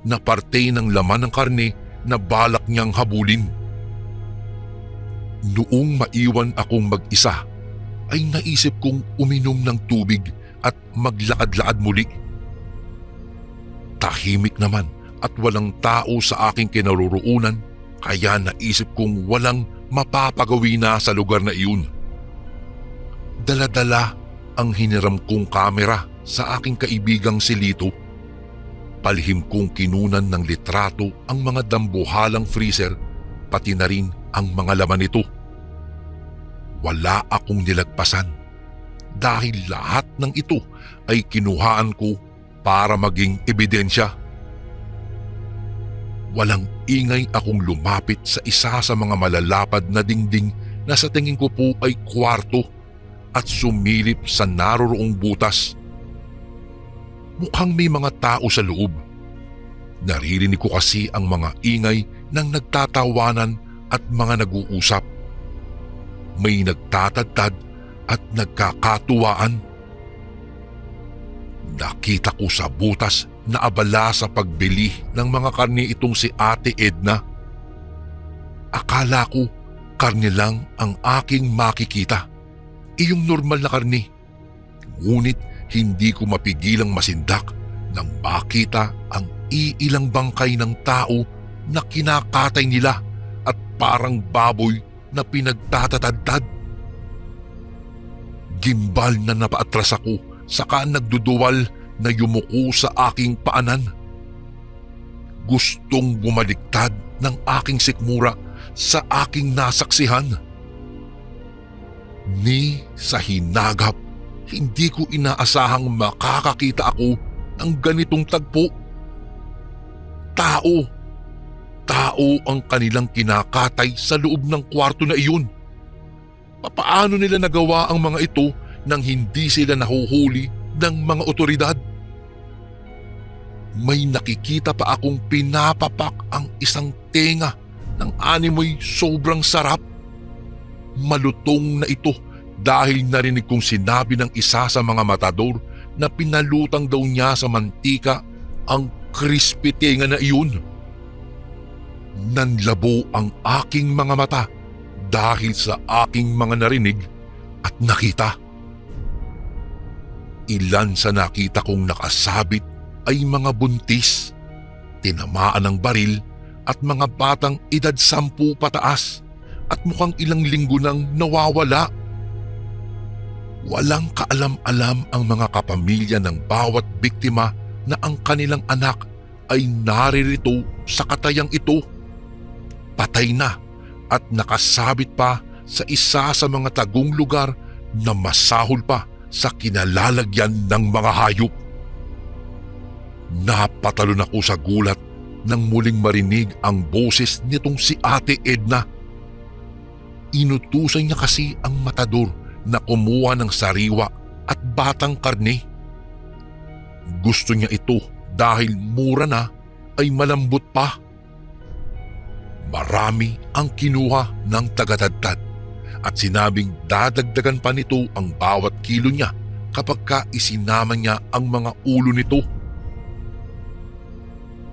na parte ng laman ng karne na balak niyang habulin. Noong maiwan akong mag-isa, ay naisip kong uminom ng tubig at maglakad-lakad muli. Tahimik naman at walang tao sa aking kinaroroonan, kaya naisip kong walang mapapagawi na sa lugar na iyon. Dala-dala ang hiniram kong kamera sa aking kaibigang si Lito. Palihim kong kinunan ng litrato ang mga dambuhalang freezer, pati na rin ang mga laman nito. Wala akong nilagpasan dahil lahat ng ito ay kinuhaan ko para maging ebidensya. Walang ingay akong lumapit sa isa sa mga malalapad na dingding na sa tingin ko po ay kwarto at sumilip sa naroroong butas. Mukhang may mga tao sa loob. Naririnig ko kasi ang mga ingay ng nagtatawanan at mga nag-uusap. May nagtatadtad at nagkakatuwaan. Nakita ko sa butas na abala sa pagbili ng mga karne itong si Ate Edna. Akala ko karne lang ang aking makikita, iyong normal na karne. Ngunit hindi ko mapigilang masindak nang makita ang iilang bangkay ng tao na kinakatay nila at parang baboy na pinagtatatadtad. Gimbal na napaatras ako, saka nagduduwal na yumuko sa aking paanan. Gustong bumaliktad ng aking sikmura sa aking nasaksihan. Ni sa hinagap, hindi ko inaasahang makakakita ako ng ganitong tagpo. Tao ang kanilang kinakatay sa loob ng kwarto na iyon. Papaano nila nagawa ang mga ito nang hindi sila nahuhuli ng mga otoridad? May nakikita pa akong pinapapak ang isang tenga ng animoy sobrang sarap. Malutong na ito dahil narinig kong sinabi ng isa sa mga matador na pinalutang daw niya sa mantika ang crispy tenga na iyon. Nanlabo ang aking mga mata dahil sa aking mga narinig at nakita. Ilan sa nakita kong nakasabit ay mga buntis, tinamaan ng baril at mga batang edad 10 pataas at mukhang ilang linggo nang nawawala. Walang kaalam-alam ang mga kapamilya ng bawat biktima na ang kanilang anak ay naririto sa katayang ito. Patay na at nakasabit pa sa isa sa mga tagong lugar na masahol pa sa kinalalagyan ng mga hayop. Napatalon ako sa gulat nang muling marinig ang boses nitong si Ate Edna. Inutusan niya kasi ang matador na kumuha ng sariwa at batang karne. Gusto niya ito dahil mura na ay malambot pa. Marami ang kinuha ng tagatadtad at sinabing dadagdagan pa nito ang bawat kilo niya kapag ka isinama niya ang mga ulo nito.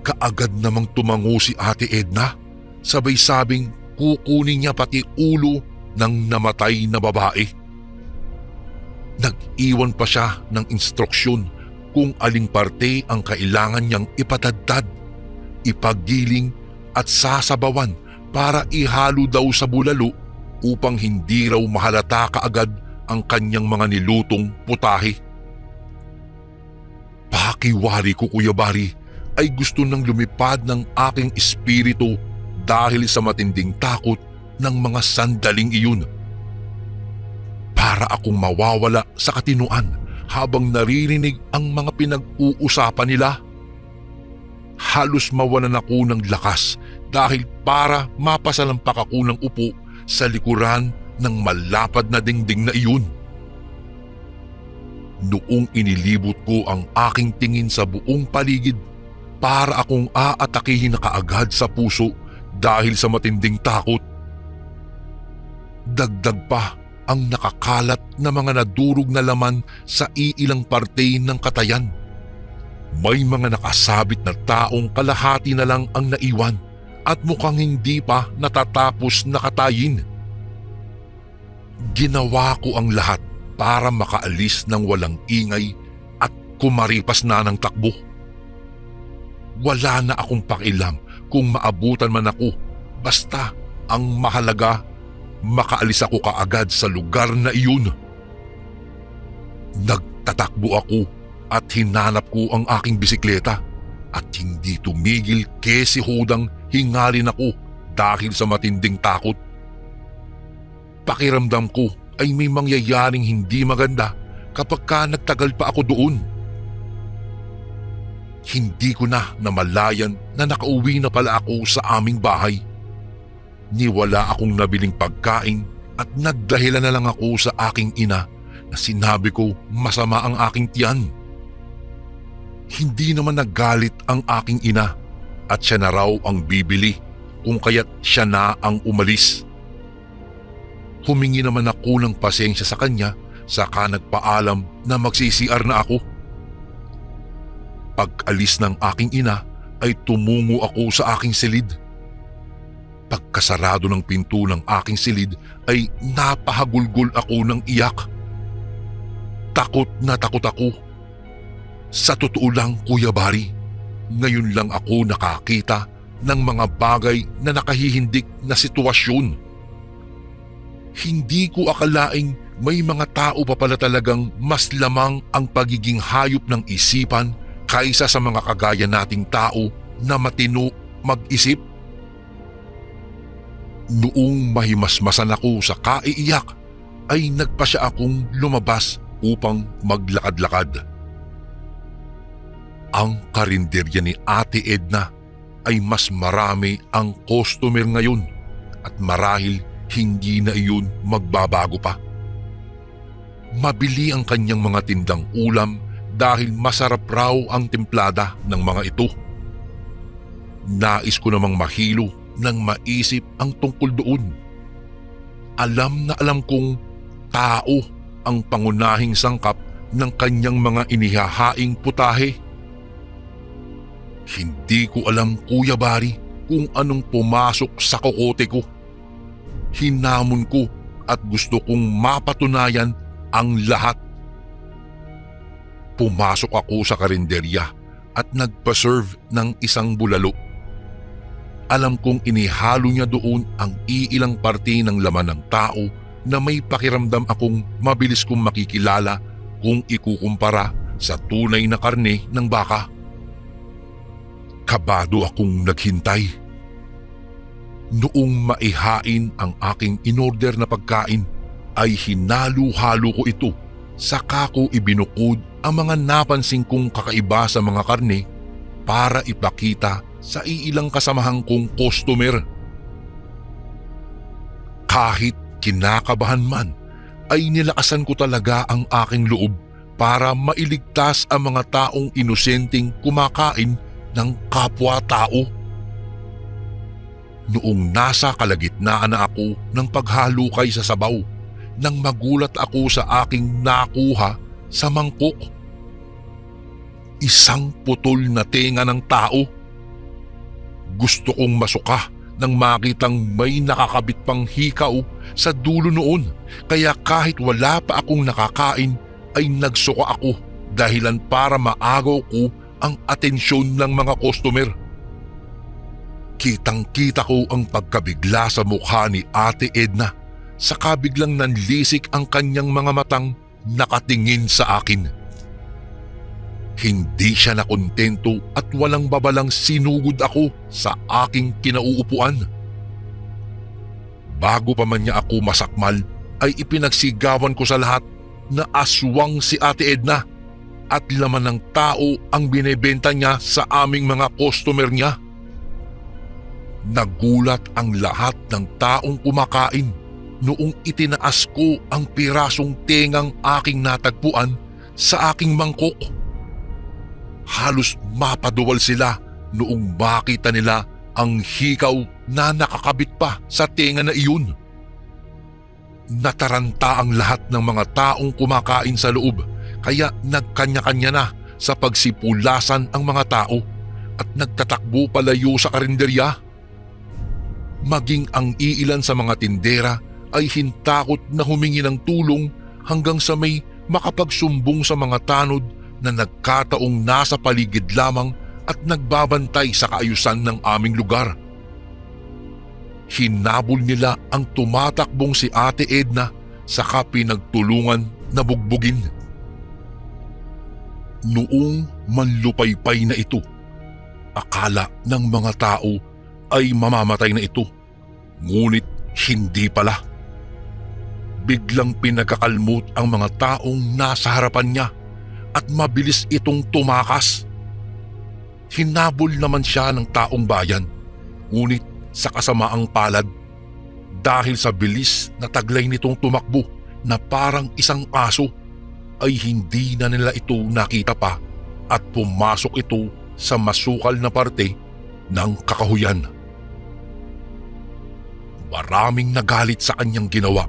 Kaagad namang tumango si Ate Edna, sabay sabing kukunin niya pati ulo ng namatay na babae. Nag-iwan pa siya ng instruksyon kung aling parte ang kailangan niyang ipatadtad, ipagiling at sasabawan para ihalo daw sa bulalo upang hindi raw mahalata kaagad ang kanyang mga nilutong putahe. Pakiwari ko, Kuya Bari, ay gusto nang lumipad ng aking espiritu dahil sa matinding takot ng mga sandaling iyon. Para akong mawawala sa katinuan habang naririnig ang mga pinag-uusapan nila. Halos mawalan ako ng lakas dahil para mapasalampak ako ng upo sa likuran ng malapad na dingding na iyon. Noong inilibot ko ang aking tingin sa buong paligid, para akong aatakihin na kaagad sa puso dahil sa matinding takot. Dagdag pa ang nakakalat na mga nadurog na laman sa iilang parte ng katayan. May mga nakasabit na taong kalahati na lang ang naiwan at mukhang hindi pa natatapos na katayin. Ginawa ko ang lahat para makaalis ng walang ingay at kumaripas na ng takbo. Wala na akong pakialam kung maabutan man ako, basta ang mahalaga, makaalis ako kaagad sa lugar na iyon. Nagtatakbo ako at hinanap ko ang aking bisikleta at hindi tumigil kesi hodang hingalin ako dahil sa matinding takot. Pakiramdam ko ay may mangyayaring hindi maganda kapag nagtagal pa ako doon. Hindi ko na namalayan na nakauwi na pala ako sa aming bahay. Niwala akong nabiling pagkain at nagdahilan na lang ako sa aking ina na sinabi ko masama ang aking tiyan. Hindi naman naggalit ang aking ina at siya na raw ang bibili kung kaya't siya na ang umalis. Humingi naman ako ng pasensya sa kanya saka nagpaalam na magsi-CR na ako. Pag-alis ng aking ina ay tumungo ako sa aking silid. Pagkasarado ng pinto ng aking silid ay napahagulgol ako ng iyak. Takot na takot ako. Sa totoo lang, Kuya Bari, ngayon lang ako nakakita ng mga bagay na nakahihindik na sitwasyon. Hindi ko akalaing may mga tao pa pala talagang mas lamang ang pagiging hayop ng isipan kaysa sa mga kagaya nating tao na matino mag-isip. Noong mahimasmasan ako sa kaiiyak ay nagpasya akong lumabas upang maglakad-lakad. Ang karinderya ni Ate Edna ay mas marami ang customer ngayon at marahil hindi na iyon magbabago pa. Mabili ang kanyang mga tindang ulam dahil masarap raw ang templada ng mga ito. Nais ko namang mahilo nang maisip ang tungkol doon. Alam na alam kong tao ang pangunahing sangkap ng kanyang mga inihahaing putahe. Hindi ko alam, Kuya Bari, kung anong pumasok sa kokote ko. Hinamon ko at gusto kong mapatunayan ang lahat. Pumasok ako sa karinderya at nagpa-serve ng isang bulalo. Alam kong inihalo niya doon ang iilang parte ng laman ng tao na may pakiramdam akong mabilis kong makikilala kung ikukumpara sa tunay na karne ng baka. Kabado akong naghintay. Noong maihain ang aking inorder na pagkain ay hinalo-halo ko ito, saka ko ibinukod ang mga napansin kong kakaiba sa mga karne para ipakita sa iilang kasamahang kong customer. Kahit kinakabahan man, ay nilakasan ko talaga ang aking loob para mailigtas ang mga taong inosenteng kumakain ng kapwa-tao. Noong nasa kalagitnaan na ako ng paghalukay sa sabaw, nang magulat ako sa aking nakuha sa mangkok. Isang putol na tenga ng tao. Gusto kong masuka nang makitang may nakakabit pang hikaw sa dulo noon, kaya kahit wala pa akong nakakain ay nagsuka ako dahilan para maagaw ko ang atensyon ng mga customer. Kitang-kita ko ang pagkabigla sa mukha ni Ate Edna, saka biglang nanlisik ang kanyang mga matang nakatingin sa akin. Hindi siya nakontento at walang babalang sinugod ako sa aking kinauupuan. Bago pa man niya ako masakmal ay ipinagsigawan ko sa lahat na aswang si Ate Edna at laman ng tao ang binebenta niya sa aming mga customer niya. Nagulat ang lahat ng taong kumakain noong itinaas ko ang pirasong tengang aking natagpuan sa aking mangkok. Halos mapaduwal sila noong makita nila ang hikaw na nakakabit pa sa tenga na iyon. Nataranta ang lahat ng mga taong kumakain sa loob, kaya nagkanya-kanya na sa pagsipulasan ang mga tao at nagtatakbo palayo sa karinderya. Maging ang iilan sa mga tindera ay hintakot na humingi ng tulong hanggang sa may makapagsumbong sa mga tanod na nagkataong nasa paligid lamang at nagbabantay sa kaayusan ng aming lugar. Hinabol nila ang tumatakbong si Ate Edna saka pinagtulungan na bugbugin. Noong manlupaypay na ito, akala ng mga tao ay mamamatay na ito, ngunit hindi pala. Biglang pinagkakalmot ang mga taong nasa harapan niya at mabilis itong tumakas. Hinabol naman siya ng taong bayan, ngunit sa kasamaang palad, dahil sa bilis na taglay nitong tumakbo na parang isang aso, ay hindi na nila ito nakita pa at pumasok ito sa masukal na parte ng kakahuyan. Maraming nagalit sa kanyang ginawa.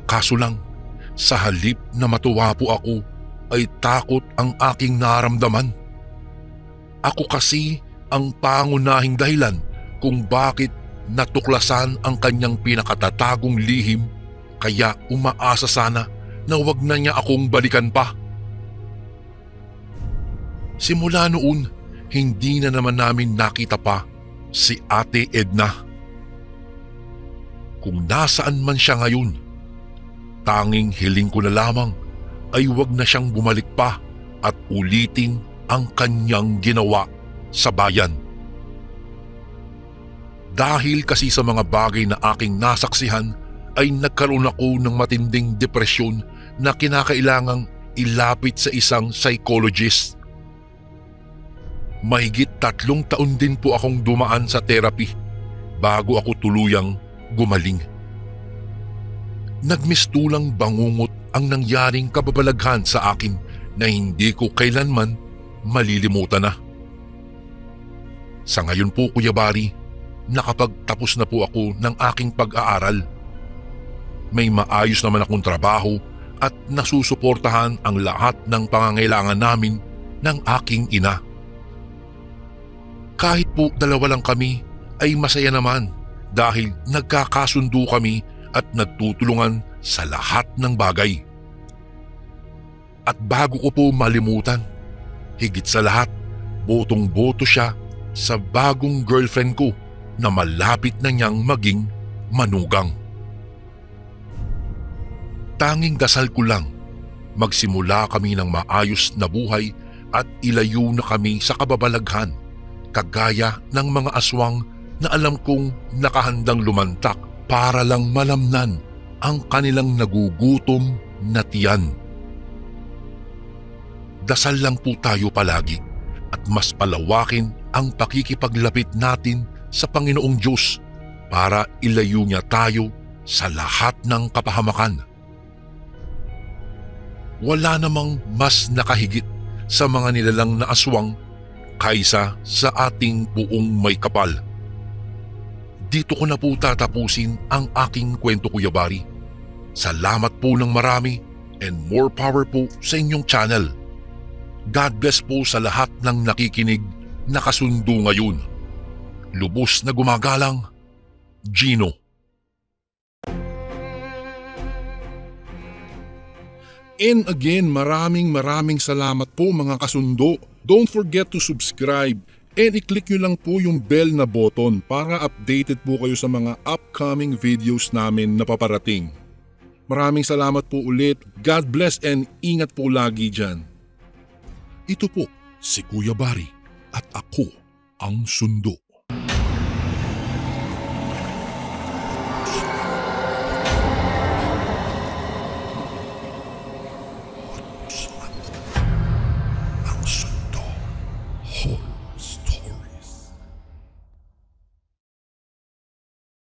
Kaso lang, sa halip na matuwa po ako, ay takot ang aking naramdaman. Ako kasi ang pangunahing dahilan kung bakit natuklasan ang kanyang pinakatatagong lihim, kaya umaasa sana na wag na niya akong balikan pa. Simula noon, hindi na naman namin nakita pa si Ate Edna. Kung nasaan man siya ngayon, tanging hiling ko na lamang ay wag na siyang bumalik pa at ulitin ang kanyang ginawa sa bayan. Dahil kasi sa mga bagay na aking nasaksihan ay nagkaroon ako ng matinding depresyon na kinakailangang ilapit sa isang psychologist. Mahigit 3 taon din po akong dumaan sa therapy bago ako tuluyang gumaling. Nagmistulang bangungot ang nangyaring kababalaghan sa akin na hindi ko kailanman malilimutan na. Sa ngayon po, Kuya Bari, nakapagtapos na po ako ng aking pag-aaral. May maayos naman akong trabaho at nasusuportahan ang lahat ng pangangailangan namin ng aking ina. Kahit po 2 lang kami ay masaya naman dahil nagkakasundo kami at nagtutulungan sa lahat ng bagay. At bago ko po malimutan, higit sa lahat, botong-boto siya sa bagong girlfriend ko na malapit na niyang maging manugang. Tanging dasal ko lang, magsimula kami ng maayos na buhay at ilayo na kami sa kababalaghan, kagaya ng mga aswang na alam kong nakahandang lumantak para lang malamnan ang kanilang nagugutom na tiyan. Dasal lang po tayo palagi at mas palawakin ang pakikipaglapit natin sa Panginoong Diyos para ilayo niya tayo sa lahat ng kapahamakan. Wala namang mas nakahigit sa mga nilalang na aswang kaysa sa ating buong may kapal. Dito ko na po tatapusin ang aking kwento, Kuya Bari. Salamat po ng marami and more power po sa inyong channel. God bless po sa lahat ng nakikinig na kasundo ngayon. Lubos na gumagalang, Gino. And again, maraming salamat po mga kasundo. Don't forget to subscribe And i-click nyo lang po yung bell na button para updated po kayo sa mga upcoming videos namin na paparating. Maraming salamat po ulit. God bless and ingat po lagi dyan. Ito po si Kuya Bari at ako ang Sundo.